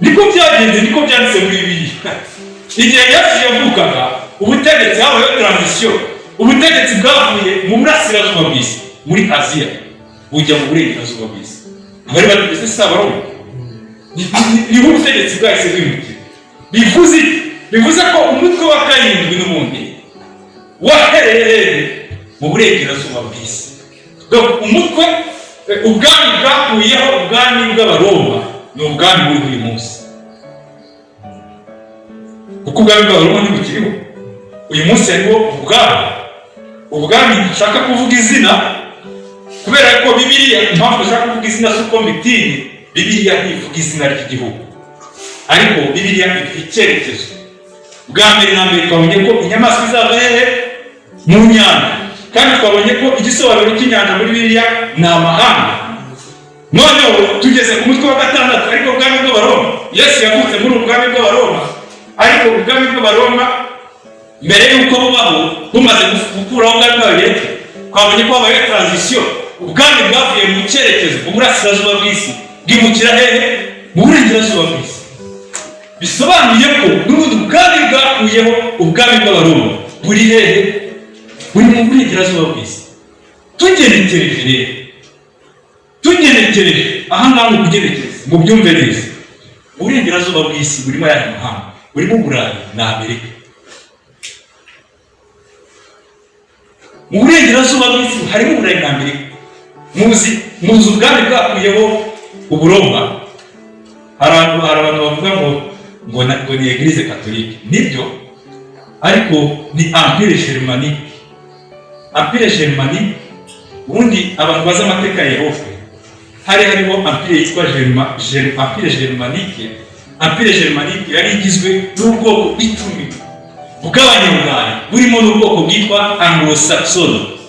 Niko byagenze, niko byanditse muri Bibiliya. Igihe Yesu yavukaga, ubutegetsi habayeho transition. Ubutegetsi bwavuye mu burasirazuba bw'isi, muri Aziya, bujya mu burengerazuba bw'isi. Abari bategetse Sabaroma. Ni ubutegetsi bwahise bwimukira. Bivuze ko umutwe wa karindwi n'ubundi wahereye mu burengerazuba bw'isi. Donc umutwe ubwami bwakuyeho ubwami bw'Abaroma ni ubwami buri uyu munsi. Kuko ubwami bw'Abaroma ntibukiriho. Uyu munsi hariho ubwami nshaka kuvuga izina, kubera ko Bibiliya, impamvu nshaka kuvuga izina si uko mbitinya, Bibiliya ntivuga izina ry'igihugu, ariko Bibiliya ivuga icyerekezo. Bwa mbere na mbere twabonye ko inyamaswa izava hehe? Mu nyanja. Kandi twabonye ko igisobanuro cy'inyanja muri Bibiliya ni amahanga. Noneho tugeze ku mutwe wa gatandatu, ariko ubwami bw'Abaroma. Yesu yavutse muri ubwami bw'Abaroma, ariko ubwami bw'Abaroma mbere y'uko bubaho, bumaze gukuraho ubwami bw'Abayuda, twabonye ko habaye transition. Ubwami bwavuye mu cyerekezo uburasirazuba bw'isi bwimukira hehe? Mu burengerazuba bw'isi. Bisobanuye ko n'ubundi ubwami bwakuyeho ubwami bw'Abaroma buri hehe? Buri mu burengerazuba bw'isi. Tugenekereje aha ngaha mu kugenekereza ngo byumve neza. Uburengerazuba bw'isi burimo ayandi mahanga, burimo Uburayi na Amerika. Mu burengerazuba bw'isi harimo Uburayi na Amerika. Muzi ubwami bwakuyeho Uburoma. Hari abantu bavuga ngo ni Eglise Catholique. Nibyo, ariko ni Empire Germanique. Empire Germanique, ubundi abantu bazi amateka ya Europe, hariho Empire yitwa Empire Germanique. Empire Germanique yari igizwe n'ubwoko 10 bw'Abanyaburayi, burimo n'ubwoko bwitwa Anglo-Saxon.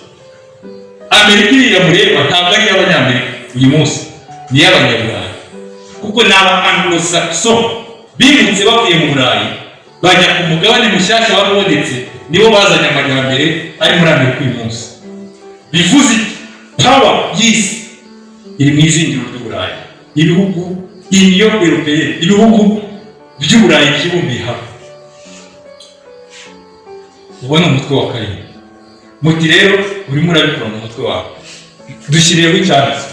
Amerika iriya mureba ntabwo ari iy'Abanyamerika uyu munsi, ni iy'Abanyaburayi, kuko ni Anglo-Saxon bimutse bavuye mu Burayi bajya ku mugabane mushyashya wabonetse, nibo bazanye amajyambere ari muri Amerika uyu munsi. Bivuze power y'isi iri mu izingiro ry'Uburayi. Ibihugu Union Européenne, ibihugu by'Uburayi byibumbiye hamwe. Ubona umutwe wa karindwi. Muti rero urimo urabikora mu mutwe wawe. Dushyiriyeho icyanditse.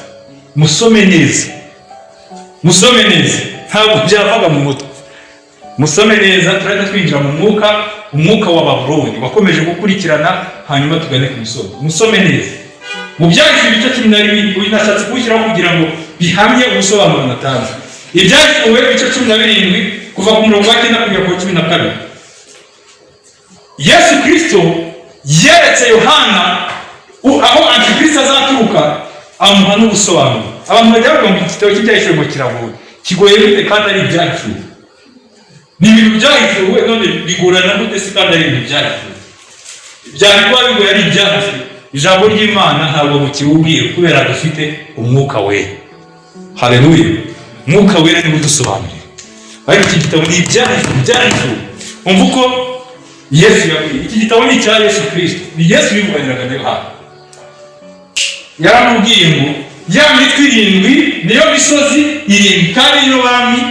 Musome neza. Ntabwo byavaga mu mutwe. Musome neza, turajya twinjira mu umwuka wa Babuloni wakomeje gukurikirana, hanyuma tugane ku musozo. Musome neza. Mu byanditswe ibice 12 nashatse kubishyiraho kugira ngo bihamye ubusobanuro natanze. Ibyanditswe ibice 17 kuva ku murongo wa 9 kugera ku 12. Yesu Kristo yeretse Yohana aho Antikristo azaturuka, amuha n'ubusobanuro. Abantu bajya bavuga ngo igitabo cy'ibyahishwe ngo kiragoye. Kigoye bite kandi ari ibyahishwe? Ni ibintu byahishwe, none bigorana gute se kandi ari ibintu byahishwe? Byarikuba bigoye ari ibyahishwe. Ijambo ry'Imana ntabwo mukiwubwira kubera dufite umwuka wera. Haleluya. Umwuka wera ni udusobanurira. Ariko iki gitabo ni ibyahishwe. Umva uko Yesu yabwiye. Iki gitabo ni icya Yesu Kristo. Ni Yesu bivuganiraga na Yohana. Yaramubwiye ngo ya mitwe 7 niyo misozi 7 kandi niyo bami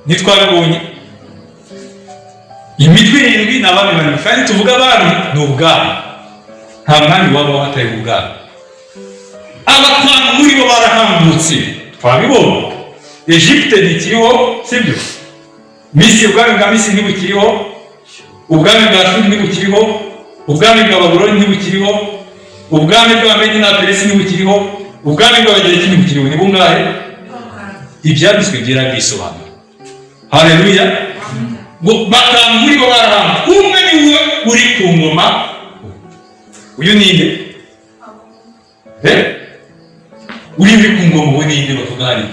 ntitwabibonye. Imitwe 7 ni abami bane, kandi tuvuga abami ni ubwami. Nta mwami waba watari ubwami. Abatanu muri bo barahambutse, twabibona. Egypte ntikiriho, sibyo? Misiri, ubwami bwa Misiri ntibukiriho, ubwami bwa Ashuri ntibukiriho, ubwami bwa Babuloni ntibukiriho, ubwami bw'Abamedi na Peresi ntibukiriho, ubwami bw'Abagereki ntibukiriho. Ni bungahe? Ibyanditswe byera bisobanura. Haleluya. Batanu muri bo barahambutse, umwe niwe uri ku ngoma. Uyu ninde? Uri ku ngoma, uwo ninde bavuga hari?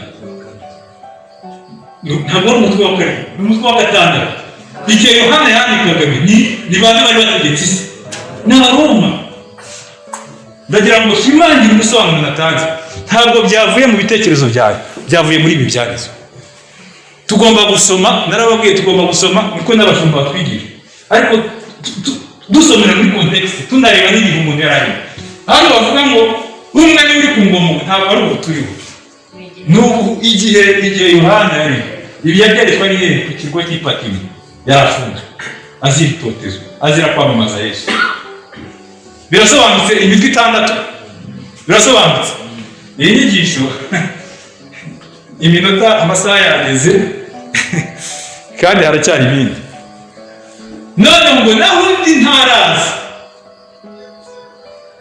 Ntabwo ari umutwe wa karindwi, ni umutwe wa gatandatu. Igihe Yohana yandikaga ni bande bari bategetse isi? Ni Abaroma. Ndagira ngo shimangire ubusobanuro natanze. Ntabwo byavuye mu bitekerezo byawe, byavuye muri ibi byanditswe. Tugomba gusoma, narababwiye tugomba gusoma, niko n'abashumba batwigisha. Ariko dusomera muri context tunareba n'igihe umuntu yarari hano bavuga ngo umwe ni uri ku ngoma ntabwo ari ubuturiho n'ubu igihe Yohana yari ibi yageretswe ari ku kirwa cy'Ipatimo yarafunzwe azira itotezo azira kwamamaza Yesu. Birasobanutse imitwe 6 birasobanutse iyi nyigisho iminota amasaha yageze kandi haracyari ibindi. None ngo naho undi ntaraza.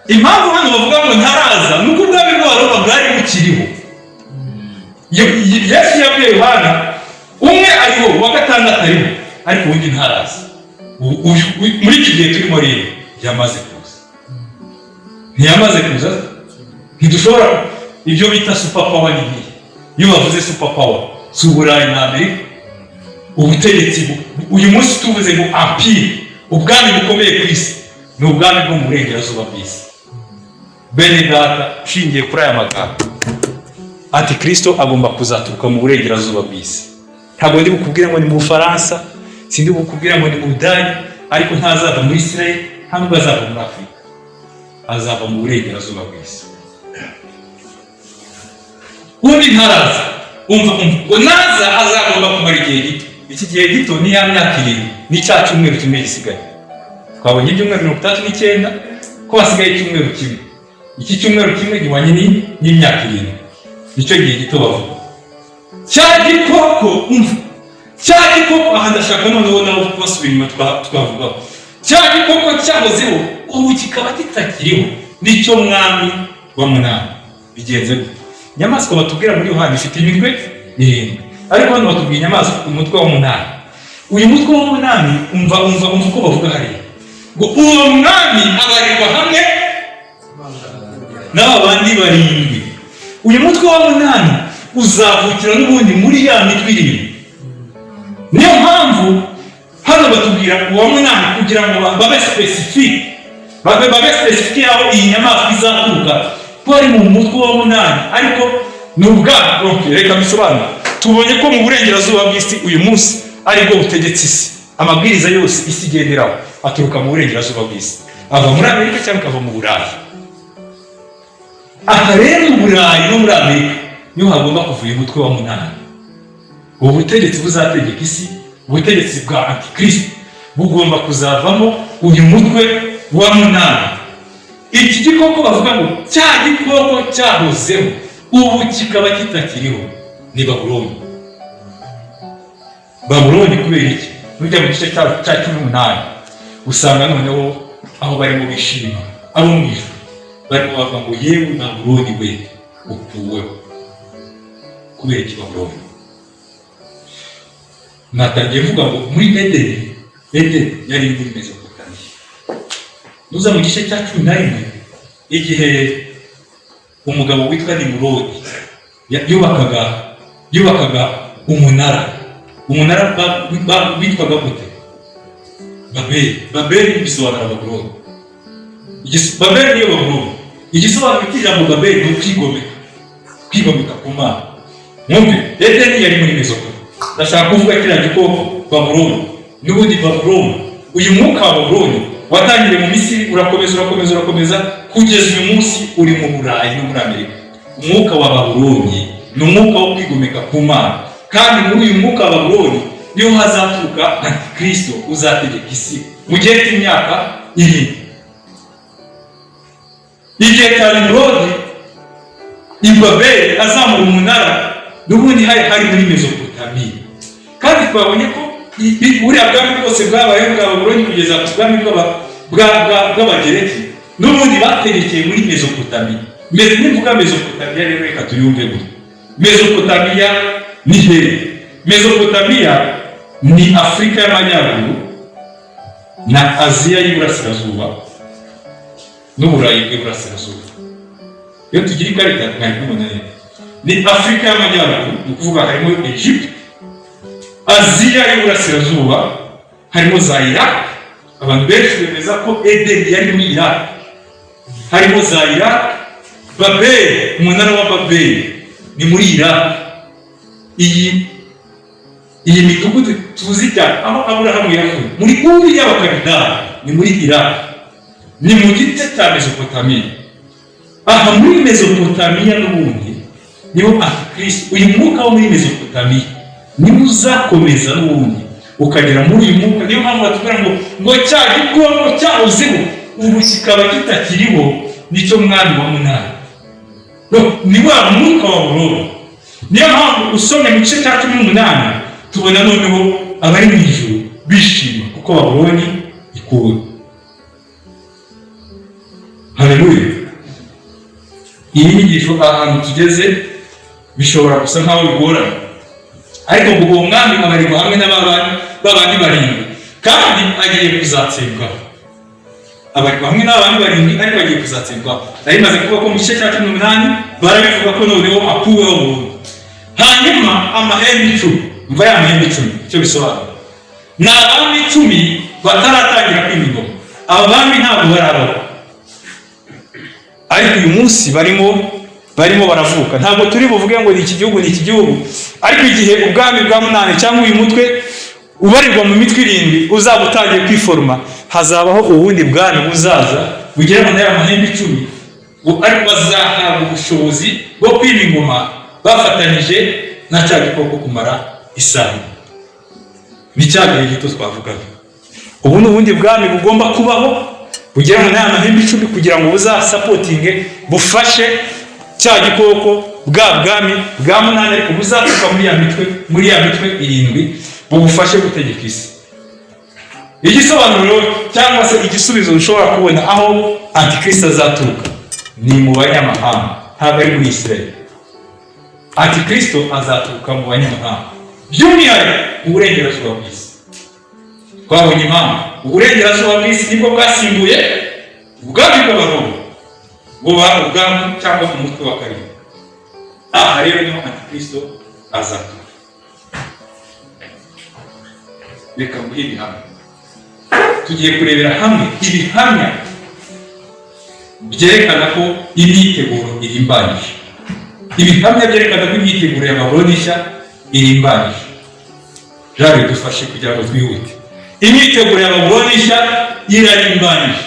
Impamvu hano bavuga ngo ntaraza nuko ubwami bw'Abaroma bwari bukiriho. Yesu yabwiye Yohana umwe ariho wa 6 ariho ariko undi ntaraza. Muri iki gihe turimo rero yamaze kuza. Ntiyamaze kuza ntidushobora ibyo bita super power n'igihe. Iyo bavuze super power si Uburayi na Amerika, ubutegetsi uyu munsi tuvuze ngo empire, ubwami bukomeye ku isi ni ubwami bwo mu burengerazuba bw'isi. Bene data shingiye kuri aya magambo ati Kristo agomba kuzaturuka mu burengerazuba bw'isi. Ntabwo ndi bukubwira ngo ni mu Bufaransa, sindi bukubwira ngo ni mu Budage, ariko ntazava muri Israel, ntabwo azava muri Afrika, azava mu burengerazuba bw'isi. Undi ntaraza umva ngo naza azagomba kumara igihe gito. Iki gihe gito ni ya myaka 7 ni cya cyumweru kimwe gisigaye. Twabonye ibyumweru 39 ko hasigaye icyumweru kimwe. Iki cyumweru kimwe gihwanye n'imyaka 7. Nicyo gihe gito bavuga. Cya gikoko umva. Cya gikoko aha ndashaka noneho nawo kubasubira inyuma twavuga. Cya gikoko cyahozeho ubu kikaba kitakiriho nicyo mwami wa munani. Bigenze gute? Inyamaswa batubwira muri Yohana ifite imitwe 7. Ariko hano batubwira inyamaswa umutwe wa 8. Uyu mutwe wa 8 umva uko bavuga hariya ngo uwo mwami abarirwa hamwe n'abandi 7. Uyu mutwe wa 8 uzavukira n'ubundi muri ya mitwe 7. Niyo mpamvu hano batubwira uwa 8 kugira ngo babe specific, babe specific aho iyi nyamaswa izaturuka ko ari mu mutwe wa 8. Ariko nubwa reka bisobanura tubonye ko mu burengerazuba bw'isi uyu munsi ari bwo butegetse isi. Amabwiriza yose isi igenderaho aturuka mu burengerazuba bw'isi, ava muri Amerika cyangwa akava mu Burayi. Aha rero mu Burayi no muri Amerika niho hagomba kuva uyu mutwe wa 8. Ubu butegetsi buzategeka isi, ubutegetsi bwa Antikristo bugomba kuzavamo uyu mutwe wa 8. Iki gikoko bavuga ngo cya gikoko cyahozeho ubu kikaba kitakiriho ni Babuloni. Babuloni kubera iki? Nujya mu gice cya 18 usanga noneho aho barimo bishima abo mwijuru barimo bavuga ngo yewe Babuloni we ukuweho. Kubera iki Babuloni? Natangiye vuga ngo muri Edeni yari muri Mesopotamiya. Nuza mu gice cya 11 igihe umugabo witwa Nimurodi yubakaga umunara witwaga gute? Babeli bisobanura Babuloni. Babeli niyo Babuloni. Igisobanuro cy'ijambo Babeli ni kwigomeka ku Mana. Mwumve Edeni yari muri Mesopotamiya. Ndashaka kuvuga kiriya gikoko Babuloni. N'ubundi Babuloni uyu mwuka wa Babuloni watangiriye mu Misiri urakomeza kugeza uyu munsi uri mu Burayi no muri Amerika. Umwuka wa Babuloni ni umwuka wo kwigomeka ku Mana, kandi muri uyu mwuka wa Babuloni niho hazaturuka Antikristo uzategeka isi mu gihe cy'imyaka 7. Igihe cya Nimurodi i Babeli azamura umunara n'ubundi hari muri Mesopotamiya. Kandi twabonye ko buriya bwami bwose bwabayeho bwa Babuloni kugeza ku bwami bw'Abagereki n'ubundi bategekeye muri Mesopotamiya. Nivuga Mesopotamiya rero reka tuyumve gutya. Mesopotamiya ni hehe? Mesopotamiya ni Afrika y'Amajyaruguru na Aziya y'Iburasirazuba n'Uburayi bw'Iburasirazuba. Iyo tugira ikarita mwayibona ni Afrika y'Amajyaruguru, ni ukuvuga harimo Egypte, Aziya y'Iburasirazuba harimo za Iraq. Abantu benshi bemeza ko Edeni yari muri Iraq. Harimo za Iraq, Babeli, umunara wa Babeli ni muri Iraq. Iyi midugudu tuzi cyane aho Aburahamu yavuye muri Uri y'Abakaludaya. ni muri Iraq, ni mu gice cya Mesopotamiya. Aha muri Mesopotamiya n'ubundi niho Antikristo, uyu mwuka wo muri Mesopotamiya niwo uzakomeza n'ubundi ukagera muri uyu mwuka. Niyo mpamvu batubwira ngo cya gikoko cyahozeho ubu kikaba kitakiriho, nicyo mwami wa munani. Ni wa mwuka wa Babuloni. Niyo mpamvu usomye mu gice cya 18 tubona noneho abari mu ijuru bishima kuko Babuloni ikuwe. Haleluya. Iyi nyigisho ahantu tugeze bishobora gusa nkaho bigorana, ariko ngo uwo mwami abarirwa hamwe n'abandi barindwi kandi agiye kuzatsembwa. Abarirwa hamwe n'abandi barindwi ariko agiye kuzatsembwa. Nari maze kuvuga ko mu gice cya 18 barabivuga ko noneho akuweho burundu. Hanyuma amahembe 10, mva ya mahembe 10 icyo bisobanura, ni abami 10 bataratangira kwima ingoma. Aba bami ntabwo barabaho, ariko uyu munsi barimo baravuka. Ntabwo turi buvuge ngo ni iki gihugu ni iki gihugu, ariko igihe ubwami bwa munani cyangwa uyu mutwe ubarirwa mu mitwe 7 uzaba utangiye kwiforma, hazabaho ubundi bwami buzaza bugera mu mahembe 10, ariko bazahabwa ubushobozi bwo kwima ingoma bafatanyije na cya gikoko kumara isaha. Ni cya gihe gito twavugaga. Ubu n'ubundi bwami bugomba kubaho bugera mu mahembe 10 kugira ngo buzasapotinge bufashe cya gikoko bwa bwami bwa munani, ariko buzatuka muri ya mitwe 7 bugufashe gutegeka isi. Igisobanuro cyangwa se igisubizo ushobora kubona aho Antikristo azaturuka ni mu banyamahanga, ntabwo ari muri Israel. Antikristo azaturuka mu banyamahanga, by'umwihariko uburengerazuba bw'isi. Twabonye impamvu uburengerazuba bw'isi nibwo bwasimbuye ubwami bw'Abaroma, buba ubwami cyangwa umutwe wa karindwi. Aha rero niho Antikristo azaturuka. Reka nguhe ibihamya. Tugiye kurebera hamwe ibihamya byerekana ko imyiteguro irimbanyije. Ibihamya byerekana ko imyiteguro ya Babuloni nshya irimbanyije. Jari dufashe kugira ngo twihute. Imyiteguro ya Babuloni nshya irarimbanyije.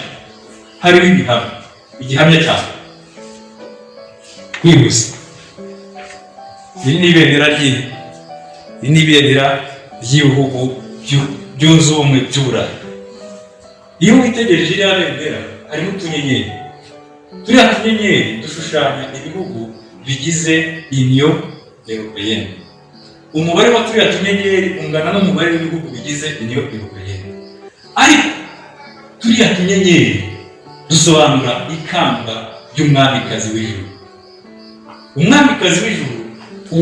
Hariho ibihamya. Igihamya cyane kwihuse. Iri ni ibendera ry'ibihugu byunze ubumwe by'Uburayi. Iyo witegereje iriya bendera harimo utunyenyeri. Turiya tunyenyeri dushushanya ibihugu bigize Union Européenne. Umubare wa turiya tunyenyeri ungana n'umubare w'ibihugu bigize Union Européenne. Ariko turiya tunyenyeri dusobanura ikamba ry'umwamikazi w'ijuru. Umwamikazi w'ijuru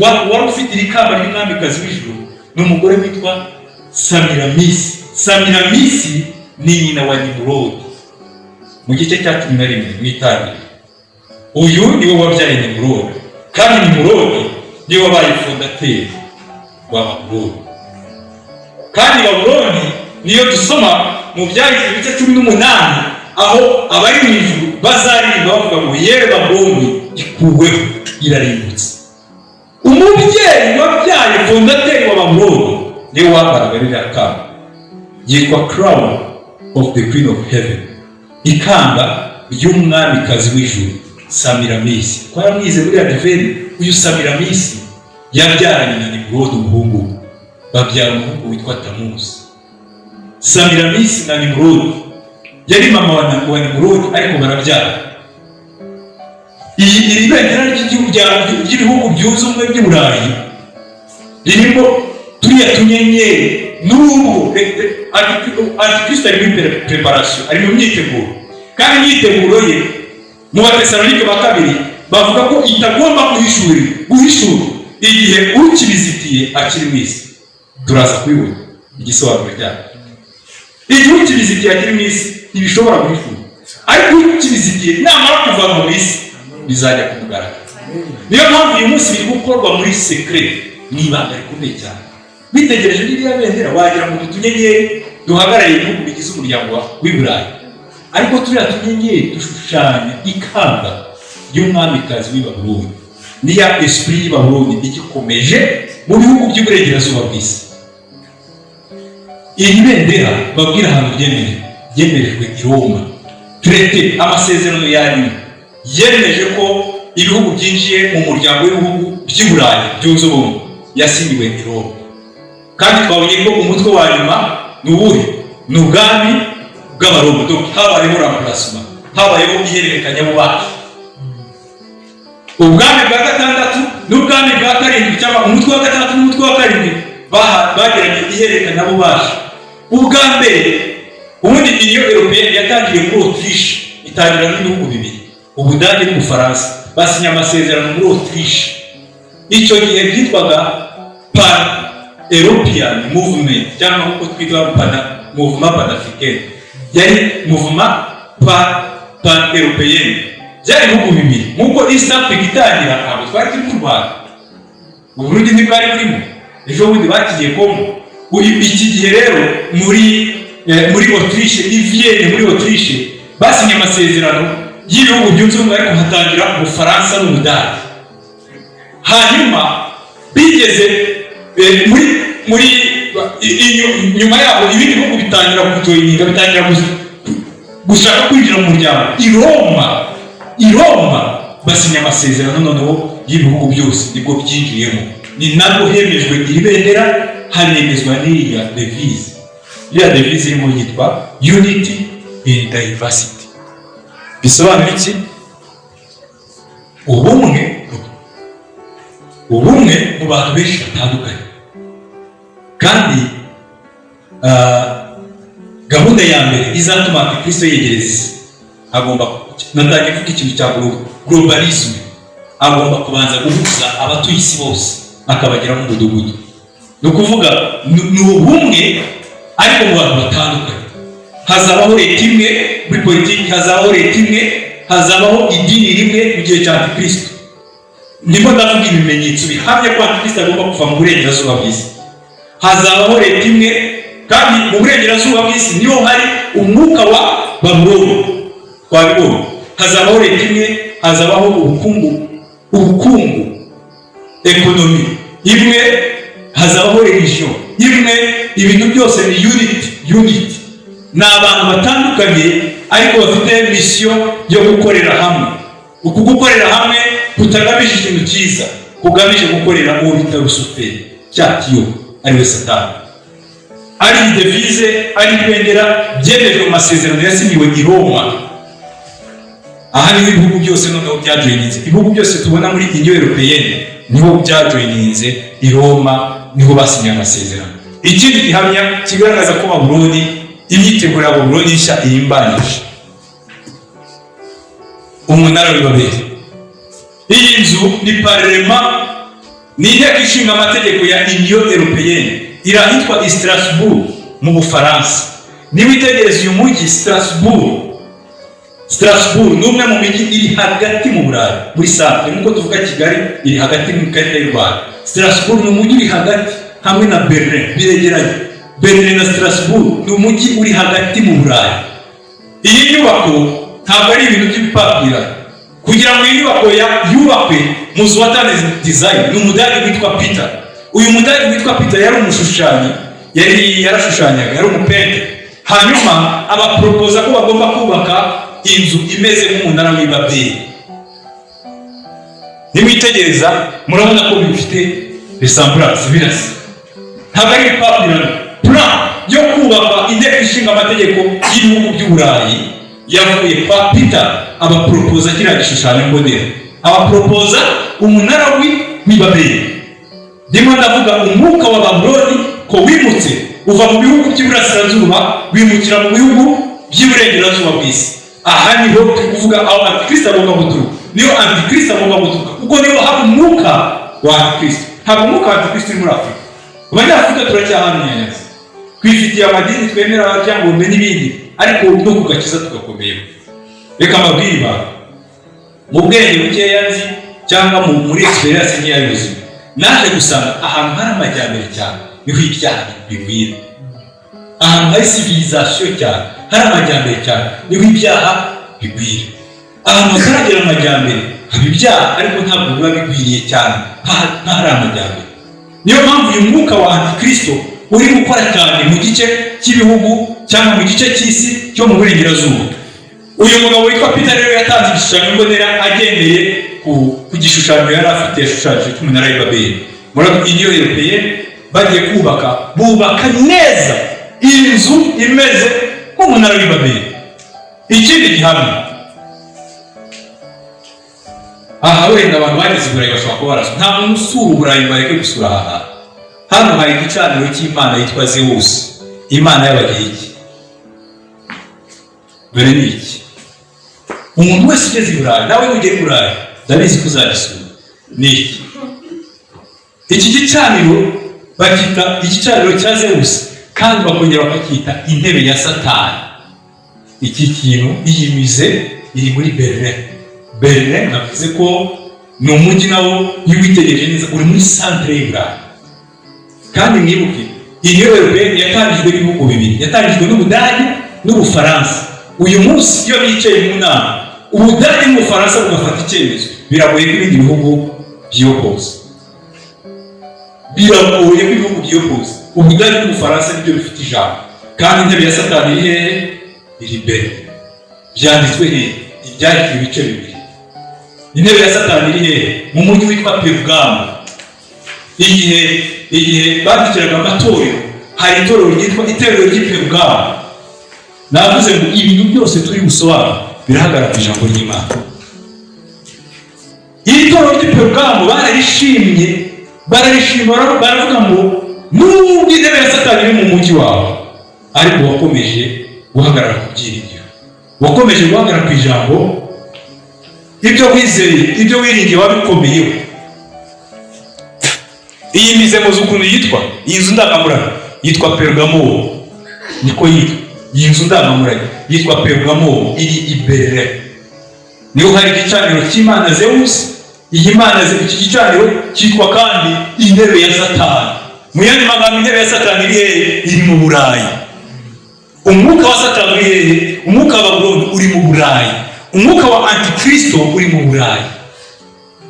wari ufite ikamba ry'umwamikazi w'ijuru ni umugore witwa Samiramisi. Samiramisi ni nyina wa Nimurodi mu gice cya 11 mu Itangiriro. Uyu niwe wabyaye Nimurodi, kandi Nimurodi niwe wabaye fondateri wa Babuloni. Kandi Babuloni niyo dusoma mu Byahise ibice 18 aho abari mu ijuru bazaririmba bavuga ngo yewe Babuloni ikuweho, irarimbutse. Umubyeyi wabyaye fondateri wa Babuloni niwe wambaraga ririya kamba, yitwa Crown of the Queen of Heaven, ikamba ry'umwamikazi w'ijuru Samiramisi. Kwa yamwize muri Advent, uyu Samiramisi yabyaranye na Nimurodi umuhungu, babyara umuhungu witwa Tamuzi. Samiramisi na Nimurodi yari mama wa Nimurodi, ariko barabyara. Iri bendera ry'ibihugu byunze ubumwe by'Uburayi ririmo turiya tunyenyeri. N'ubu Antikristo ari muri preparation, ari mu myiteguro, kandi imyiteguro ye mu Batesalonike ba 2 bavuga ko itagomba guhishura igihe ukibizitiye akiri mu isi. Turaza kwibona igisobanuro cyane. Igihe ukibizitiye akiri mu isi ntibishobora guhishura, ariko ukibizitiye namara kuva mu isi bizajya kumugaragara. Niyo mpamvu uyu munsi biri gukorwa muri secret, n'ibanga rikomeye cyane. Bitegereje ririya bendera wagira ngo utunyenyeri duhagarariye ibihugu bigize umuryango w'Iburayi, ariko turiya tunyenyeri dushushanya ikamba ry'umwamikazi w'i Babuloni. Niya esprit y'Ibabuloni igikomeje mu bihugu by'uburengerazuba bw'isi. Iri bendera babwira ahantu ryemeye yemerejwe i Roma. Traité, amasezerano ya nyuma yemeje ko ibihugu byinjiye mu muryango w'ibihugu by'i Burayi byunze ubumwe yasinyiwe i Roma. Kandi twabonye ko umutwe wa nyuma ni uwuhe? Ni ubwami bw'Abaroma. Habayeho remplacement, habayeho ihererekanya mu bandi. Ubwami bwa gatandatu n'ubwami bwa karindwi, cyangwa umutwe wa gatandatu n'umutwe wa karindwi bagiranye ihererekanya mu bandi. Ubwa mbere ubundi Union Européenne yatangiye muri Autriche, itangira n'ibihugu bibiri, Ubudage n'Ubufaransa, basinya amasezerano muri Autriche. Icyo gihe byitwaga Pan-European Movement, cyangwa uko twitwa Mouvement Pan-Africain. Yari Mouvement Pan-Européen. Byari ibihugu bibiri. Nk'uko East Africa itangira, ntabwo twari turi mu Rwanda, Uburundi ntibwari burimo, ejo bundi bakigiye Kongo. Iki gihe rero muri Autriche, i Vienne muri Autriche, basinye amasezerano y'ibihugu byunze ubumwe, ariko hatangira Ubufaransa n'Ubudage. Hanyuma bigeze nyuma yabo ibindi bihugu bitangira kujoyininga, bitangira gushaka kwinjira mu muryango. I Roma basinya amasezerano noneho y'ibihugu byose, nibwo byinjiyemo. Ni nabwo hemejwe iri bendera, hanemezwa n'iriya devise. Iriya devise irimo yitwa Unity in Diversity. Bisobanura iki? Ubumwe mu bantu benshi batandukanye. Kandi gahunda ya mbere izatuma Kristo yegereza isi, natangiye kuvuga ikintu cya globalisme. Agomba kubanza guhuza abatuye isi bose, akabagira mu mudugudu. Ni ukuvuga ni ubumwe ariko mu bantu batandukanye. Hazabaho leta imwe muri politiki, hazabaho leta imwe, hazabaho idini rimwe mu gihe cya Antikristo. Ndimo ndavuga ibimenyetso bihamya ko Antikristo agomba kuva mu burengerazuba bw'isi. Hazabaho leta imwe, kandi mu burengerazuba bw'isi niho hari umwuka wa Babuloni. Twabibonye. Hazabaho leta imwe, hazabaho ubukungu, ekonomi imwe, hazabaho religion imwe. Ibintu byose ni unity. Ni abantu batandukanye ariko bafite mission yo gukorera hamwe. Uku gukorera hamwe kutagamije ikintu cyiza, kugamije gukorera uwo bita Rusuferi, cya kiyobo ari we Satani. Ari devise, ari ibendera byemejwe mu masezerano yasinyiwe i Roma. Aha niho ibihugu byose noneho byajoyininze. Ibihugu byose tubona muri Union Européenne niho byajoyininze i Roma, niho basinye amasezerano. Ikindi gihamya kigaragaza ko Babuloni, imyiteguro ya Babuloni nshya irimbanije. Umunara w'i Babeli. Iyi nzu ni Parlement, ni inteko ishinga amategeko ya Union Européenne. Irahitwa Strasbourg mu Bufaransa. Niba itegereza uyu mujyi Strasbourg ni umwe mu mijyi iri hagati mu Burayi, muri centre. Nkuko tuvuga Kigali iri hagati mu karere y'u Rwanda, Strasbourg ni umujyi uri hagati, hamwe na Berlin biregeranye. Berlin na Strasbourg ni umujyi uri hagati mu Burayi. Iyi nyubako ntabwo ari ibintu by'ibipapira. Kugira ngo iyi nyubako yubakwe, muzi watanze design ni umudage witwa Peter. Uyu mudage witwa Peter yari umushushanyi, yarashushanyaga, yari umupende. Hanyuma abapropoza ko bagomba kubaka inzu imeze nk'umunara w'i Babeli. Nimwitegereza murabona ko bifite resemblance, birasa. Ntabwo ari ibipapira. Plan yo kubaka inteko ishinga amategeko y'ibihugu by'Uburayi yavuye kwa Peter. Abapropoza kiriya gishushanyo mbonera, abapropoza umunara w'i Babeli. Ndimo ndavuga umwuka wa Babuloni ko wimutse uva mu bihugu by'iburasirazuba wimukira mu bihugu by'iburengerazuba bw'isi. Aha niho tuvuga aho Antikristo agomba guturuka. Niyo Antikristo agomba guturuka, kuko niyo haba umwuka wa Antikristo. Haba umwuka wa Antikristo muri Afurika. Abanyafurika turacyahanyanyaza, twifitiye amadini twemera cyangwa n'ibindi, ariko no kugakiza tugakomera. Reka amabwiriza mu bwenge bukeya nzi cyangwa muri experience nkeya y'ubuzima, naje gusanga ahantu hari amajyambere cyane niho ibyaha bigwira. Ahantu hari civilisation cyane, hari amajyambere cyane, niho ibyaha bigwira. Ahantu hataragera amajyambere haba ibyaha, ariko ntabwo biba bigwiriye cyane nk'ahari amajyambere. Niyo mpamvu uyu mwuka wa Antikristo uri gukora cyane mu gice cy'ibihugu cyangwa mu gice cy'isi cyo mu burengerazuba. Uyu mugabo witwa Peter rero yatanze igishushanyo mbonera agendeye ku gishushanyo yari afite yashushanyije cy'umunara w'i Babeli. Muri iyo Europeye bagiye bubaka neza inzu imeze nk'umunara w'i Babeli. Ikindi gihamya, aha wenda abantu bageze i Burayi bashobora kuba barasura, nta muntu usura Uburayi bareke gusura aha. Hano hari igicaniro cy'Imana yitwa Zeus, Imana y'Abagiriki. Dore ni iki, umuntu wese ugeze i Burayi, nawe ugeze i Burayi ndabizi ko uzagisura. Ni iki gicaniro bakita igicaniro cya Zeus, kandi bakongera bakacyita intebe ya Satani. Iki kintu, iyi mize iri muri Berlin. Navuze ko ni umujyi nawo iyo witegereje neza uri muri centre y'u Burayi. Kandi mwibuke iyi Européenne yatangijwe n'ibihugu bibiri, yatangijwe n'Ubudage n'Ubufaransa. Uyu munsi iyo bicaye mu nama, Ubudage n'Ubufaransa bugafata icyemezo, biragoye ko ibindi bihugu byiyopoza. Biragoye ko ibihugu byiyopoza. Ubudage n'Ubufaransa nibyo bifite ijambo. Kandi intebe ya Satani iri hehe? Iri Berlin. Byanditswe hehe? Ibyanditswe ibice bibiri. Intebe ya Satani iri hehe? Mu mujyi witwa Pergamo. Igihe bandikiraga amatorero, hari itorero ryitwa itorero ry'i Pergamo. Navuze ngo ibintu byose turi gusobanura birahagarara ku ijambo ry'Imana. Iri torero ry'i Pergamo bararishimye, baravuga ngo nubwo intebe ya Satani iri mu mujyi wawe, ariko wakomeje guhagarara ku byiringiro, wakomeje guhagarara ku ijambo, ibyo wizeye, ibyo wiringiye wabikomeyeho. Iyi mize muzi ukuntu yitwa, iyi nzu ndangamurage yitwa Pergamo. Niko yitwa iyi nzu ndangamurage, yitwa Pergamo, iri i Berlin. Niho hari igicaniro cy'Imana Zeus. Iyi Mana iki gicaniro cyitwa kandi intebe ya Satani. Mu yandi magambo, intebe ya Satani iri hehe? Iri mu Burayi. Umwuka wa Satani uri hehe? Umwuka wa Babuloni uri mu Burayi. Umwuka wa Antikristo uri mu Burayi.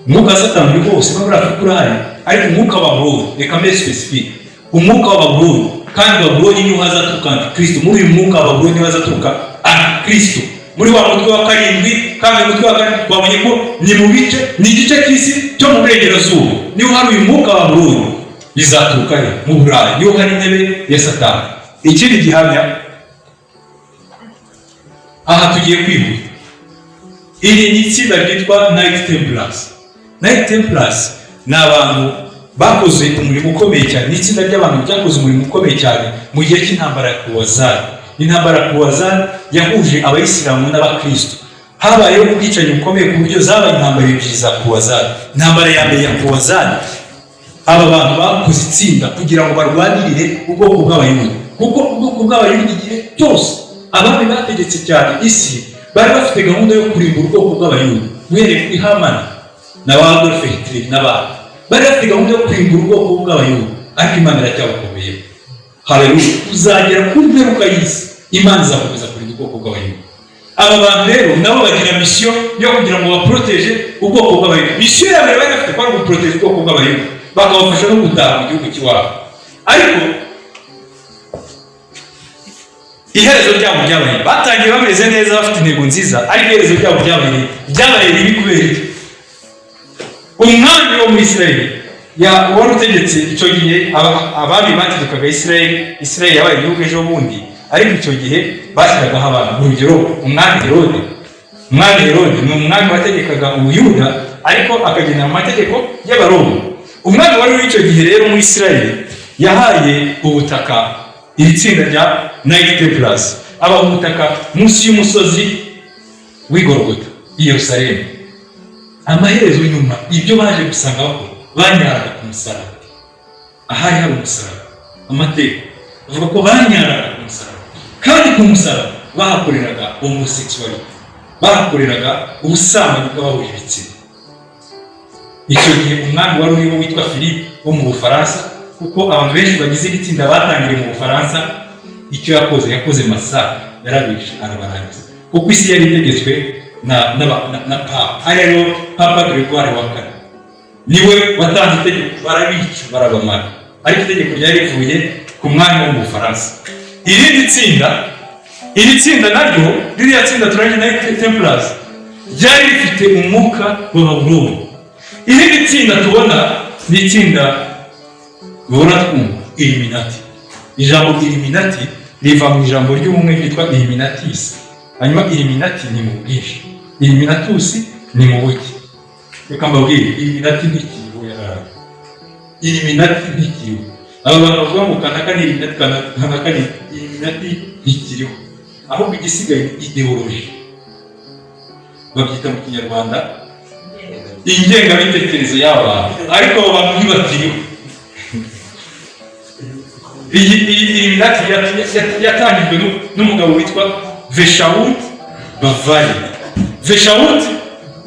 Umwuka wa Satani uri hose no muri Afurika urahari, ariko umwuka wa Babuloni, reka mbe specific, umwuka wa Babuloni, kandi Babuloni niho hazaturuka Antikristo. Muri uyu mwuka wa Babuloni niho hazaturuka Antikristo. Muri wa mutwe wa karindwi, kandi umutwe wa karindwi twabonye ko ni mu bice, ni igice cy'isi cyo mu burengerazuba. Niho hari uyu mwuka wa Babuloni, bizaturuka he? Mu Burayi. Niho hari intebe ya Satani. Ikindi gihamya, aha tugiye kwihuta. Iri ni itsinda ryitwa Knight Templars. Knight Templars ni abantu bakoze umurimo ukomeye cyane, ni itsinda ry'abantu byakoze umurimo ukomeye cyane mu gihe cy'intambara ya Kuwazari. Intambara ya Kuwazari yahuje abayisilamu n'abakristo. Habayeho ubwicanyi bukomeye ku buryo zabaye intambara ebyiri za Kuwazari. Intambara ya mbere ya Kuwazari, aba bantu bakoze itsinda kugira ngo barwanirire ubwoko bw'Abayuda, kuko ubwoko bw'Abayuda igihe cyose abami bategetse cyane isi bari bafite gahunda yo kurimbura ubwoko bw'Abayuda, uhereye kuri Hamani na Adolf Hitler n'abandi. Bari bafite gahunda yo kurimbura ubwoko bw'Abayuda, ariko Imana iracyabakomeye. Haleluya. Uzagera ku mperuka y'isi, Imana izakomeza kurinda ubwoko bw'Abayuda. Aba bantu rero nabo bagira misiyo yo kugira ngo baproteje ubwoko bw'Abayuda. Misiyo ya mbere bari bafite kwari guproteje ubwoko bw'Abayuda, bakabafasha no gutaha mu gihugu cy'iwabo. Ariko iherezo ryabo ryabaye, batangiye bameze neza, bafite intego nziza, ariko iherezo ryabo ryabaye ribi. Kubera iki? Umwami wo muri Isirayeli wari utegetse icyo gihe, abami bategekaga Isirayeli yabaye igihugu ejo bundi, ariko icyo gihe bashyiragaho abantu. Urugero, umwami Herode ni umwami wategekaga Ubuyuda, ariko akagendera mu mategeko y'Abaroma. Umwami wari w'icyo gihe rero muri Isirayeli yahaye ubutaka iri tsinda rya Knight Templars, abaha ubutaka munsi y'umusozi w'i Golgotha i Yerusalemu. Amaherezo nyuma ibyo baje gusanga bakora, banyaraga ku musaraba. Ahari hari umusaraba, amateka avuga ko banyaraga ku musaraba, kandi ku musaraba bahakoreraga homosexuality, bahakoreraga ubusambanyi bw'abahuje ibitsina. Icyo gihe umwami wari uriho witwa Philippe wo mu Bufaransa, kuko abantu benshi bagize itsinda batangiriye mu Bufaransa, icyo yakoze masaka, yarabishe arabarangiza, kuko isi yari itegetswe na Papa. Ari rero Papa Gregoire wa kane niwe watanze itegeko, barabica barabamara, ariko itegeko ryari rivuye ku mwami wo mu Bufaransa. iri tsinda naryo, ririya tsinda turanye na Templars, ryari rifite umwuka wa Babuloni. Irindi tsinda tubona ni itsinda ubona twumva Illuminati. Ijambo Illuminati riva mu ijambo ry'ubumwe ryitwa Illuminatis. Hanyuma Illuminati ni mu bwinshi, Illuminatus ni mu buke. Reka mbabwire, Illuminati ntikiriho yarara. Illuminati ntikiriho. Aba bantu bavuga ngo kanaka ni Illuminati, kanaka ni Illuminati ntikiriho. Ahubwo igisigaye ideology. Babyita mu Kinyarwanda ingengabitekerezo y'abantu, ariko abo bantu ntibakiriho. Iyi Illuminati yatangijwe n'umugabo witwa Weishaupt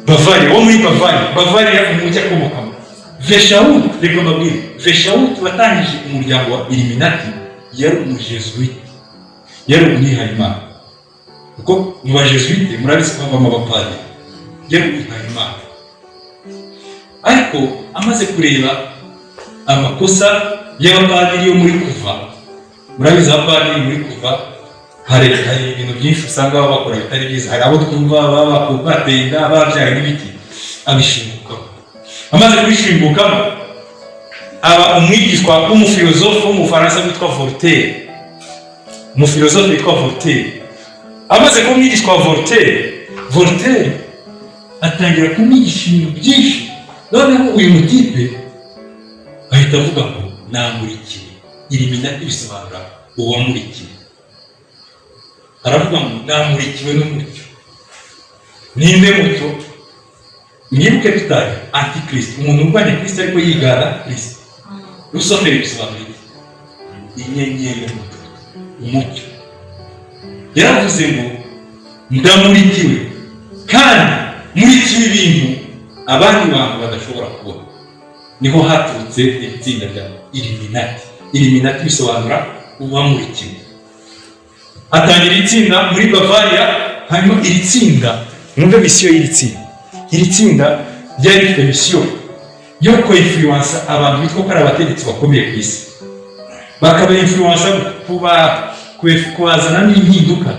Bavaria, wo muri Bavaria umujyi akomokamo. Weishaupt, reka mbabwire, Weishaupt watangije umuryango wa Illuminati yari umujesuite, yari umwihayimana. Kuko mu bajesuite murabizi ko havamo abapadiri, yari umwihayimana. Ariko amaze kureba amakosa y'abapadiri yo muri Kuva, murabizi abapadiri muri Kuva hari ibintu byinshi usanga baba bakora bitari byiza. Hari abo twumva baba batenda babyaye n'ibiki, abishingukamo. Amaze kubishingukamo aba umwigishwa w'umufilozofe w'umufaransa witwa Voltaire. Umufilozofe witwa Voltaire amaze kuba umwigishwa wa Voltaire atangira kumwigisha ibintu byinshi. Noneho uyu mutipe ahita avuga ngo namurikiwe. Illuminati bisobanura uwamurikiwe. Aravuga ngo namurikiwe n'umucyo. Ninde mucyo? Mwibuke tutari Antichrist, umuntu urwanya Kristo ariko yigana Kristo. Rusoferi bisobanura iki? Inyenyeri y'umucyo, umucyo. Yaravuze ngo ndamurikiwe, kandi murikiwe ibintu abandi bantu badashobora kubona. Niho haturutse itsinda rya Illuminati. Illuminati bisobanura uwamurikiwe. Atangira itsinda muri Bavaria, hanyuma iri tsinda, mwumve misiyo y'iri tsinda. Iri tsinda ryari rifite misiyo yo ko-influencer abantu bitwa ko ari abategetsi bakomeye ku isi. Bakaba-influencer kubazana n'impinduka,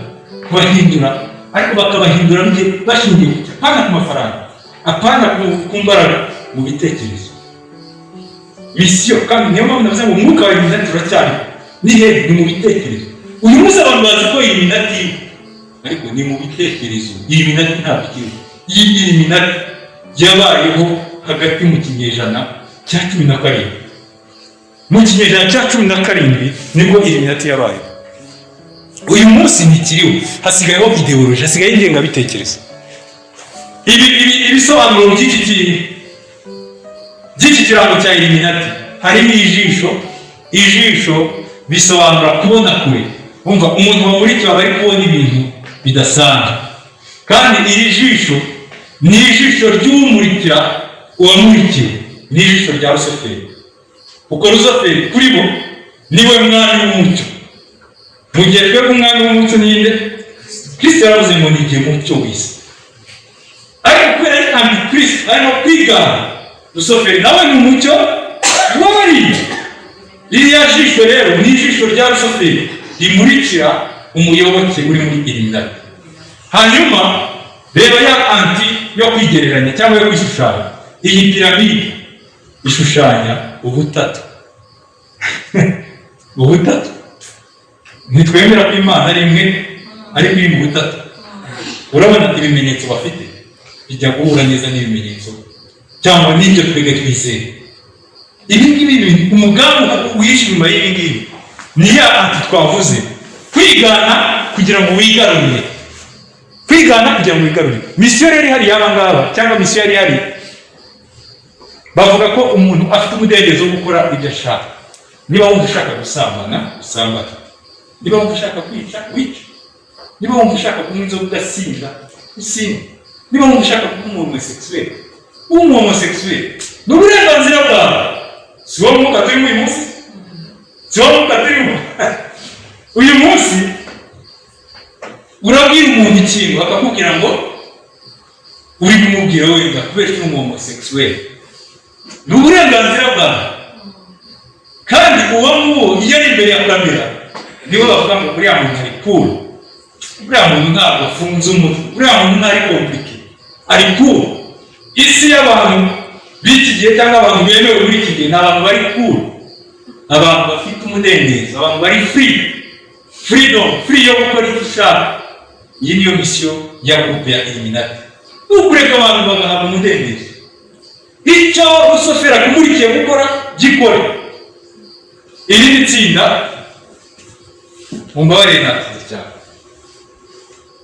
kubahindura, ariko bakabahindura bashingiye apana ku mafaranga, apana ku mbaraga, mu bitekerezo. Misiyo, kandi niyo mpamvu navuze ngo umwuka wa Illuminati uracyari ni hehe? Ni mu bitekerezo. Uyu munsi abantu bazi ko Illuminati, ariko ni mu bitekerezo. Illuminati ntabwo ikiriho. Iyi Illuminati yabayeho hagati mu kinyejana cya 17. Mu kinyejana cya 17 nibwo Illuminati yabayeho. Uyu munsi ntikiriho, hasigayeho ideology, hasigaye ingengabitekerezo. Ibisobanuro by'iki kirango cya Illuminati harimo ijisho bisobanura kubona kure. Umva, umuntu wamurikiwe aba ari kubona ibintu bidasanzwe. Kandi iri jisho ni ijisho ry'umurikira uwamurikiwe, ni ijisho rya Rusoferi. Kuko Rusoferi kuri bo niwe mwami w'umucyo. Mu gihe twebwe umwami w'umucyo ninde? Kristo yaravuze ngo ni igihe mucyo w'isi. Ariko kubera ari Antichrist arimo kwigana, Rusoferi nawe ni umucyo w'abariya. Iriya jisho rero ni ijisho rya Rusoferi rimurikira umuyoboke uri muri Illuminati. Hanyuma reba ya anti yo kwigereranya cyangwa yo kwishushanya. Iyi piramide ishushanya ubutatu. Ubutatu. Ntitwemera ko Imana ari imwe, ariko iri mu butatu. Urabona ibimenyetso bafite bijya guhura neza n'ibimenyetso cyangwa n'ibyo twebwe twizeye. Ibi ngibi umugambi wishe inyuma y'ibi ngibi ni ya anti twavuze, kwigana kugira ngo wigarurire. Misiyo rero ihari y'aba ngaba, cyangwa misiyo yari ihari, bavuga ko umuntu afite umudendezo wo gukora ibyo ashaka. Niba wumva ushaka gusambana, usambane. Niba wumva ushaka kwica, wica. Niba wumva ushaka kunywa inzoga ugasinda, usinde. Niba wumva ushaka kuba homosexuel, uba homosexuel. Ni uburenganzira bwawe. Si wowe mwuka turimo uyu munsi? Uyu munsi urabwira umuntu ikintu akakubwira ngo uri kumubwira wenda kubera ko uri homosexuel. Ni uburenganzira bwawe. Kandi uwo nguwo iyo ari imbere ya kamera nibo bavuga ngo uriya muntu ari cool, uriya muntu ntabwo afunze umutwe, uriya muntu ntari komplike, ari cool. Isi y'abantu b'iki gihe cyangwa abantu bemewe muri iki gihe ni abantu bari cool, abantu bafite umudendezo, abantu bari freedom, free yo gukora icyo ushaka. Iyi niyo misiyo ya groupe ya Illuminati, ukureka abantu bagahabwa umudendezo. Icyo rusofera kumurikiye gukora gikore. Iri ni itsinda mumbabarire natwe cyane,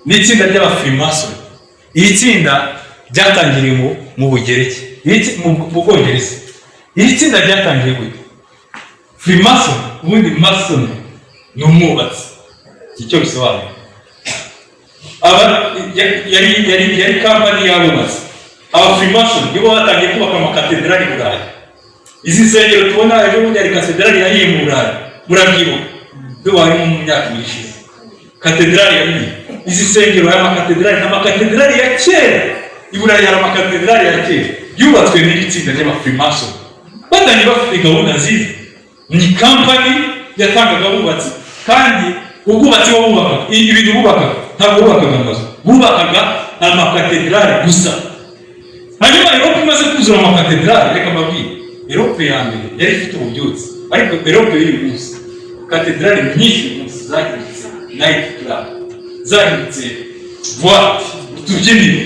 ni itsinda ry'abafrimason. Iri tsinda ryatangiriye mu Bugereki, mu Bwongereza. Iri tsinda ryatangiye gute? Freemason, ubundi mason ni umwubatsi, icyo bisobanura. Yari kampani y'abubatsi. Aba Freemason nibo batangiye kubaka amakatedrali mu Burayi. Izi nsengero tubona ejo bundi ari katedrali yahiye mu Burayi, murabyibuka dubaye mu myaka ishize. Katedrali yahiye. Izi nsengero y'amakatedrali n'amakatedrali ya kera. I Burayi hari amakatedrali ya kera yubatswe n'itsinda ry'abafrimason. Batangiye bafite gahunda nziza. Ni kampani yatangaga abubatsi, kandi ubwubatsi wo bubaka ibintu bubaka ntabwo bubakaga amazu, bubakaga amakatedrali gusa. Hanyuma Europe imaze kuzura amakatedrali, reka mbabwire, Europe ya mbere yari ifite ububyutse, ariko Europe y'uyu munsi katedrali nyinshi munsi zahindutse night club, zahindutse boîte, utubyiniro.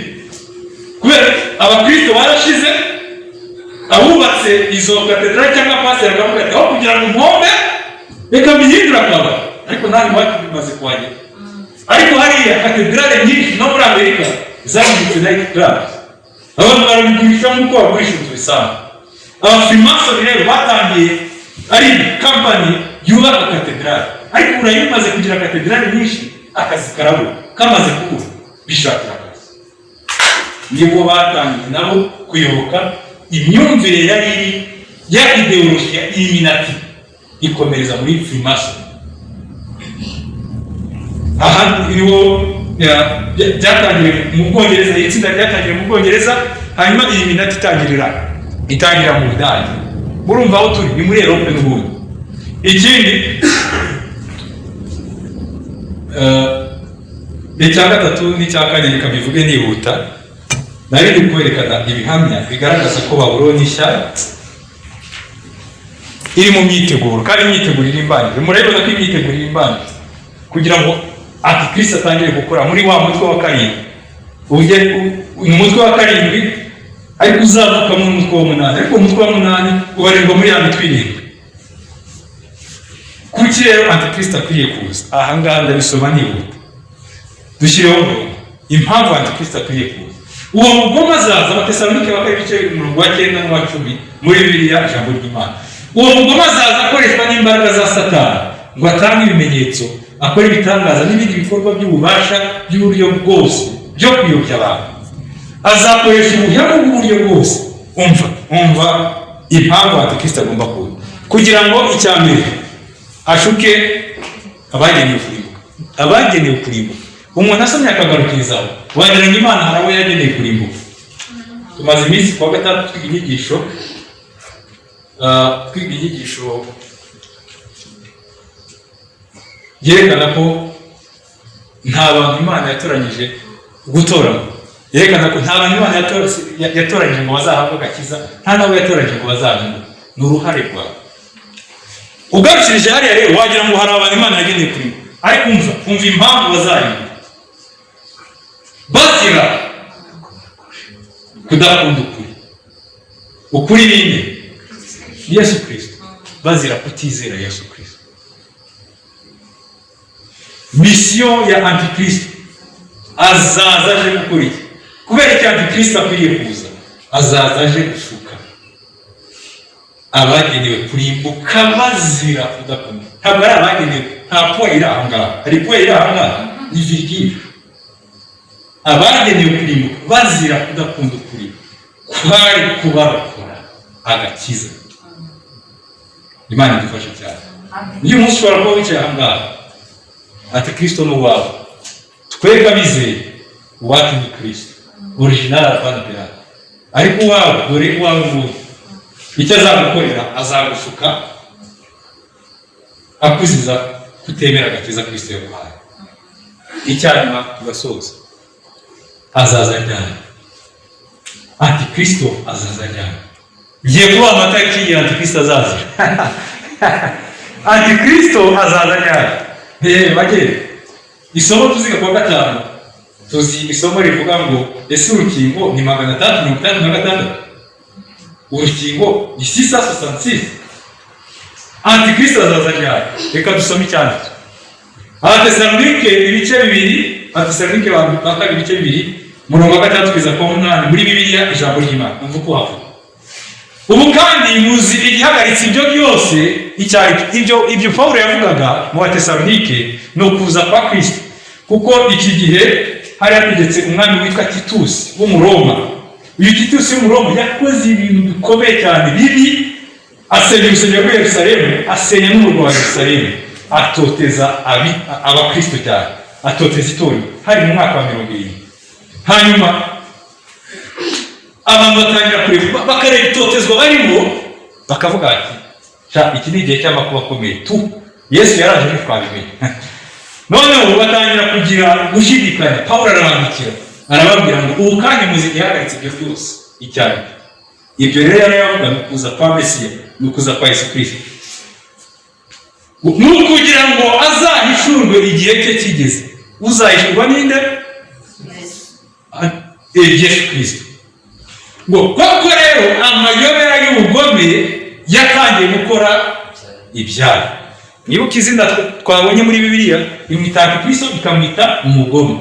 Kubera abakristo barashize, abubatse izo katedrali cyangwa pastor akavuga ati aho kugira ngo mpombe reka mbihindura akabari, ariko nta iwacu bimaze kuhagera. Ariko hariya katedrali nyinshi no muri Amerika zahindutse night club, abantu barabigurisha nk'uko bagurisha inzu bisanzwe. Abafrimason rero batangiye ari kampani yubaka katedrali, ariko Burayi bimaze kugira katedrali nyinshi, akazi karabura, kamaze kubura bishakira akazi. Nibo batangiye nabo kuyoboka imyumvire yari ya ideoloji ya Illuminati, ikomereza muri Freemason. Aha niho byatangiye mu Bwongereza, itsinda ryatangiye mu Bwongereza, hanyuma Illuminati itangira mu Budage. Murumva aho turi ni muri Europe n'ubundi. Ikindi icya gatatu n'icya kane reka bivuge nihuta. Nari ndi kwerekana ibihamya bigaragaza ko Babuloni nshya iri mu myiteguro, kandi imyiteguro iri imbanyije. Murabona ko imyiteguro iri imbanyije kugira ngo Antikristo atangire gukora muri wa mutwe wa karindwi. Umutwe wa karindwi ariko uzavuka mu mutwe wa munani, ariko umutwe wa munani ubarirwa muri ya mitwe irindwi. Kuki rero Antikristo akwiriye kuza? Aha ngaha ndabisoma nihuta. Dushyireho impamvu Antikristo akwiriye kuza. Uwo mugoma azaza, Abatesalonike wa kabiri ibice 9 n'uwa 10 muri Bibiliya ijambo ry'Imana. Uwo mugoma azaza akoreshwa n'imbaraga za Satani ngo atange ibimenyetso, akora ibitangaza n'ibindi bikorwa by'ububasha by'uburyo bwose byo kuyobya abantu. Azakoresha ubuhanga bw'uburyo bwose. Umva impamvu Antikristo agomba kuza, kugira ngo icya mbere ashuke abagenewe kurimbuka. Abagenewe kurimbuka, umuntu asomye akagarukirizaho wagira ngo Imana hari abo yageneye kurimbuka. Tumaze iminsi kuwa gatatu twiga inyigisho yerekana ko nta bantu Imana yatoranyije gutoramo, yerekana ko nta bantu Imana yatoranyije ngo bazahabwe agakiza, nta nabo yatoranyije ngo bazahanywe. Ni uruhare rwawe. Ugarukirije hariya rero wagira ngo hari abantu Imana yageneye kurimbuka, ariko umva impamvu bazahanywe. Bazira kudakunda ukuri. Ukuri ninde? Yesu Kristo. Bazira kutizera Yesu Kristo. Misiyo ya Antikristo, azaza aje gukora iki? Kubera iki Antikristo akwiriye kuza? Azaza aje gushuka abagenewe kurimbuka bazira kudakunda. Ntabwo ari abagenewe, nta poa iri aha ngaha. Hari poa iri aha ngaha, ni virgule. Abagenewe kurimbuka bazira kudakunda ukuri, kwari kubarokora agakiza. Imana idufashe cyane. Uyu munsi ushobora kuba wicaye aha ngaha, Antikristo ni uwawe. Twebwe abizeye uwacu ni Kristo, original apana pirate. Ariko uwawe, dore uwawe nguyu, icyo azagukorera azagushuka akuziza kutemera agakiza Kristo yaguhaye. Icyanyuma tugasoza, azaza ryari? Antikristo azaza ryari? Ngiye kuba amatariki y'igihe Antikristo azaza. Antikristo azaza ryari? Bagere isomo tuziga kwa gatanu, tuzi isomo rivuga ngo ese urukingo ni 356. Urukingo ni 666. Antikristo azaza ryari? Reka dusome icyanditswe. Abatesalonike ibice bibiri, Abatesalonike ba kabiri ibice bibiri, murongo wa 6 kugeza ku 8 muri Bibiliya ijambo ry'Imana. Umva uko havuga. Ubu kandi muzi igihagaritse ibyo byose, ibyo Paulo yavugaga mu Batesalonike no kuza kwa Kristo, kuko iki gihe hari hategetse umwami witwa Titus w'Umuroma. Uyu Titus w'Umuroma yakoze ibintu bikomeye cyane bibi, asenya urusengero rwa Yerusalemu, asenya n'umurwa wa Yerusalemu, atoteza abakristo cyane, atoteza itorero. Hari mu mwaka wa 70. Hanyuma abantu batangira kureba, bakareba itotezwa barimo, bakavuga ati iki ni igihe cy'amakuba akomeye tu, Yesu yaraje ntitwabimenye. Noneho batangira kugira gushidikanya. Paulo arabandikira arababwira ngo ubu kandi muzi igihagaritse ibyo byose icyane. Ibyo rero yaravuga ni kuza kwa Mesiya, ni kuza kwa Yesu Kristo, ni ukugira ngo azahishurwe igihe cye kigeze. Uzahishurwa ninde? Yesu Kristo. Ngo koko rero amayobera y'ubugome yatangiye gukora ibyaha. Nibuka izina twabonye muri Bibiliya, imwita Kristo ikamwita umugome.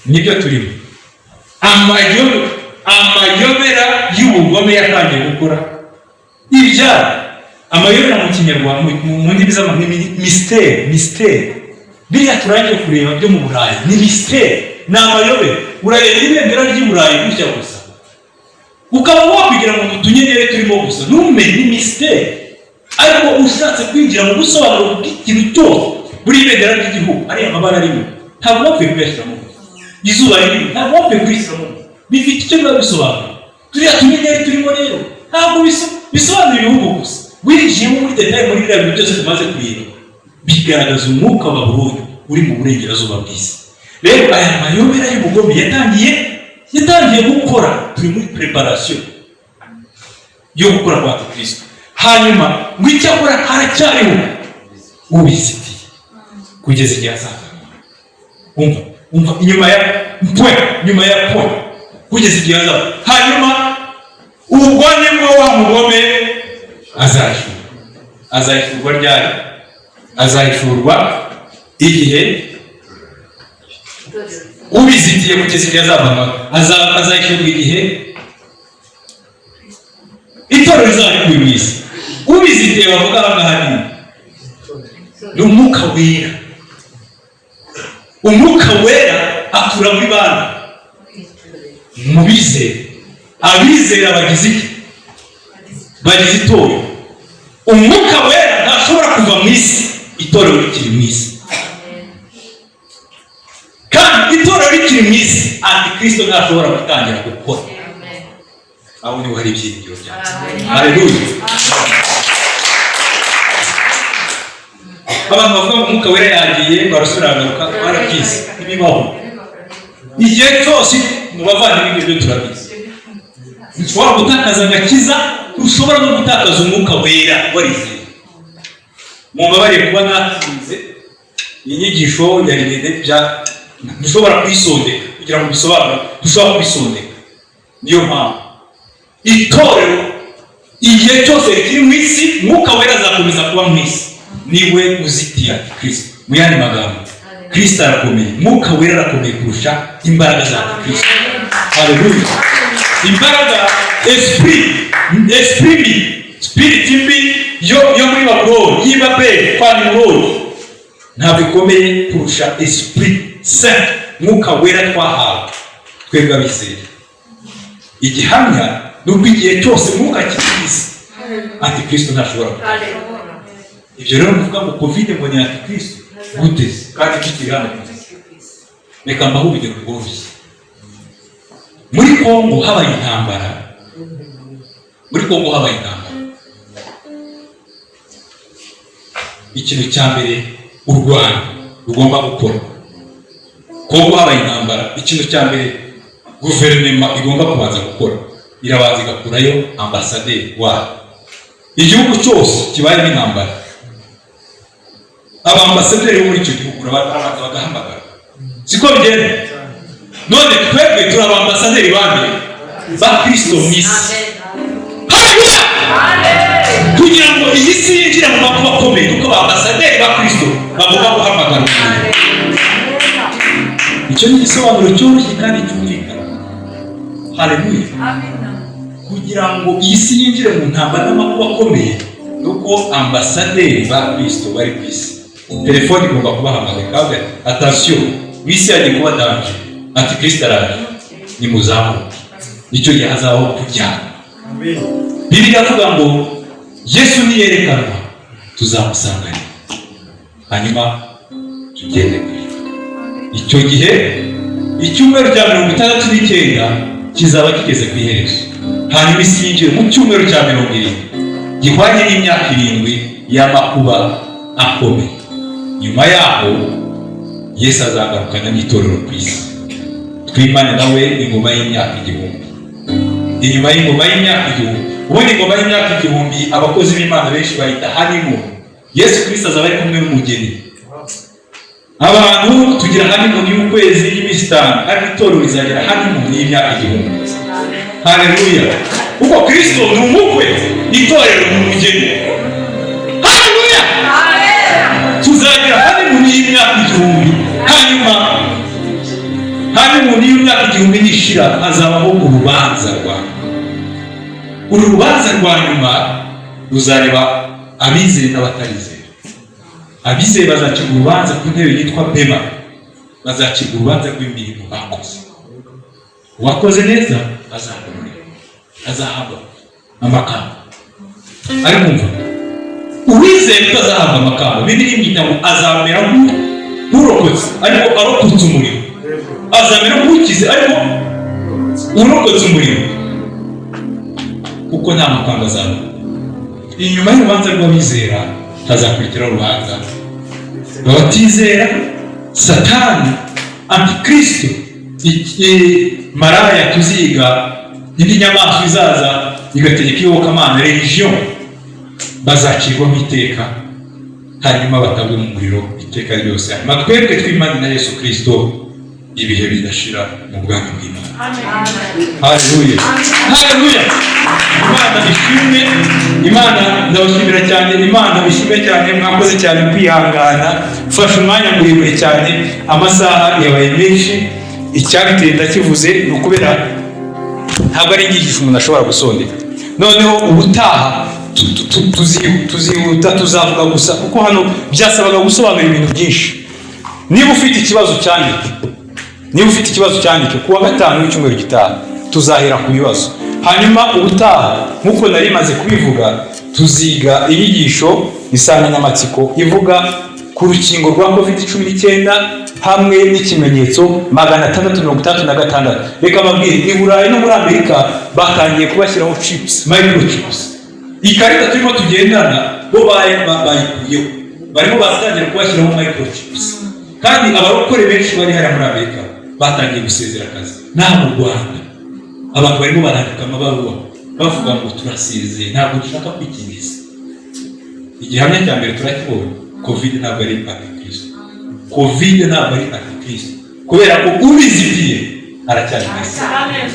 Nibyo turimo. Amayobera y'ubugome yatangiye gukora ibyaha. Amayobera mu Kinyarwanda mu ndimi z'amahanga mystère. Biriya turangiye kureba byo mu Burayi ni mystère, ni amayobera. Urareba ibendera ry'i Burayi gutya gusa, ukaba wakwigira ngo utunyenyeri turimo gusa, numenye ni mystère. Ariko ushatse kwinjira mu gusobanura bw'ikintu cyose buri ibendera ry'igihugu, ari amabara arimo, ntabwo wapfuye kubeshyiramo. Izuba ririmo, ntabwo wapfuye kubishyiramo. Bifite icyo biba bisobanura. Turiya tunyenyeri turimo rero ntabwo bisobanura ibihugu gusa. Winjiyemo muri detail muri biriya bintu byose tumaze kureba, bigaragaza umwuka wa Burundu uri mu burengerazuba bw'isi. Rero aya mayobera y'ubugome yatangiye gukora. Turi muri preparation yo gukora kwa Kristo. Hanyuma ngo icyakora haracyariho ubizitiye kugeza igihe azaza. Umva inyuma ya point kugeza igihe azaza. Hanyuma ubwo nibwo wa mugome azahishurwa ryari? Azahishurwa igihe ubizitiye kugeza igihe azaza. Azahishurwa igihe itorero rizari mu isi. Ubizitiye bavuga abangahani ni umwuka wera. Umwuka wera atura muri bana mu bizera. Abizera bagize iki? Bagize itorero. Umwuka wera ntashobora kuva mu isi itorero rikiri mu isi. Kandi itorero rikiri mu isi, Antikristo ntashobora gutangira gukora. Aho niho hari ibyiringiro byacu. Haleluya. Abantu bavuga ngo umwuka wera yagiye barasubiragaruka, barabizi ibibaho. Igihe cyose mu bavandimwe ibyo turabizi. Ntushobora gutakaza agakiza, ushobora no gutakaza umwuka wera warizeye. Mumbabarire kuba natinze inyigisho ya rirede ntushobora kwisondeka kugira ngo bisobanure, dushobora kwisondeka. Niyo mpamvu itorero igihe cyose rikiri mu isi, umwuka wera azakomeza kuba mu isi. Niwe uzitiye Kristo. Mu yandi magambo, Kristo arakomeye, umwuka wera arakomeye kurusha imbaraga za Kristo. Haleluya. Imbaraga spirit mbi yo muri Babuloni y'Ibabeli kwa Nimrodi ntabwo ikomeye kurusha esprit saint, umwuka wera twahawe twebwe abizera. Igihamya n'ubwo igihe cyose umwuka kibisi, Antikristo ntashobora gukora. Ibyo rero bivuga ngo Covid ngo ni Antikristo guteze kandi tukiri hano. Reka mbaho urugero rworoshye. Muri Kongo habaye intambara. Ikintu cya mbere u Rwanda rugomba gukora. Kongo habaye intambara, ikintu cya mbere guverinoma igomba kubanza gukora, irabanza igakurayo ambasaderi wayo. Igihugu cyose kibaye n'intambara, abambasaderi bo muri icyo gihugu barabanza bagahamagara. Siko bigenda. None twebwe turi abambasaderi bande ba Kristo mu isi. Kugira ngo iyi si yinjire mu makuba akomeye, kuko abambasaderi ba Kristo bagomba guhamagara. Icyo ni igisobanuro cyoroshye kandi cyumvikana. Haleluya. Kugira ngo iyi si yinjire mu ntambara n'amakuba akomeye, nuko ambasaderi ba Kristo bari ku isi. Telefone igomba kubahamagara kandi attention, wisi yagiye kuba danger, antikristo araje, ni muzamuke. Icyo gihe hazaho kujyana. Bibiliya ivuga ngo Yesu niyerekanwa tuzamusanganira, hanyuma tugende kure. Icyo gihe icyumweru cya 69 kizaba kigeze ku iherezo, hanyuma isi yinjire mu cyumweru cya 70 gihwanye n'imyaka 7 y'amakuba akomeye. Nyuma yaho Yesu azagarukana n'itorero ku isi, twimane nawe ingoma y'imyaka 1000. Inyuma y'ingoma y'imyaka 1000, ubundi ingoma y'imyaka 1000 abakozi b'Imana benshi bayita honeymoon. Yesu Kristo azaba ari kumwe n'umugeni. Abantu tugira honeymoon y'ukwezi y'iminsi 5, ariko itorero rizagera honeymoon y'imyaka 1000. Haleluya. Uko Kristo ni umukwe, itorero ni umugeni. Haleluya. Tuzagira honeymoon y'imyaka 1000, hanyuma honeymoon y'imyaka 1000 nishira hazabaho urubanza rwa. Uru rubanza rwa nyuma ruzareba abizeye n'abatarizeye. Abizeye bazacirwa urubanza ku ntebe yitwa Bema, bazacirwa urubanza rw'imirimo bakoze. Uwakoze neza azakomera, azahabwa amakamba. Ari mwumva? Uwizeye utazahabwa amakamba, Bibiliya ivuga ngo azamera nk'urokotse ariko arokotse umuriro, azamera nk'ukize ariko urokotse umuriro, kuko nta makamba azaba. Inyuma y'urubanza rw'abizera hazakurikira urubanza rw'abatizera. Satani, antikristo, maraya tuziga, indi nyamaswa izaza igategeka iyobokamana, religion, bazacirwaho iteka, hanyuma batagwe mu muriro iteka ryose. Hanyuma twebwe twimane na Yesu Kristo ibihe bidashira mu bwami bw'Imana. Haleluya. Haleluya. Imana ishimwe. Imana ndabashimira cyane. Imana ishimwe cyane, mwakoze cyane kwihangana. Ufashe umwanya muremure cyane, amasaha yabaye menshi. Icyabiteye ndakivuze ni ukubera ntabwo ari inyigisho umuntu ashobora gusondeka. Noneho ubutaha tuzihuta, tuzavuga gusa, kuko hano byasabaga gusobanura ibintu byinshi. Niba ufite ikibazo cyandike, kuwa 5 w'icyumweru gitaha tuzahera ku bibazo. Hanyuma ubutaha nkuko nari maze kubivuga, tuziga inyigisho insanganyamatsiko ivuga ku rukingo rwa COVID-19 hamwe n'ikimenyetso 666. Reka babwire, i Burayi no muri Amerika batangiye kubashyiraho chips, microchips. Ikarita turimo tugendana bo bayikuyeho, barimo batangiye kubashyiraho microchips. Kandi abarokore benshi bari hari muri Amerika batangiye gusezera akazi. Naho mu Rwanda abantu barimo barandika amabaruwa bavuga ngo turasezeye, ntabwo dushaka kwikingiza. Igihamya cya mbere turakibona, COVID ntabwo ari antikristo. COVID ntabwo ari antikristo, kubera ko ubizitiye aracyari Kristo. Amen.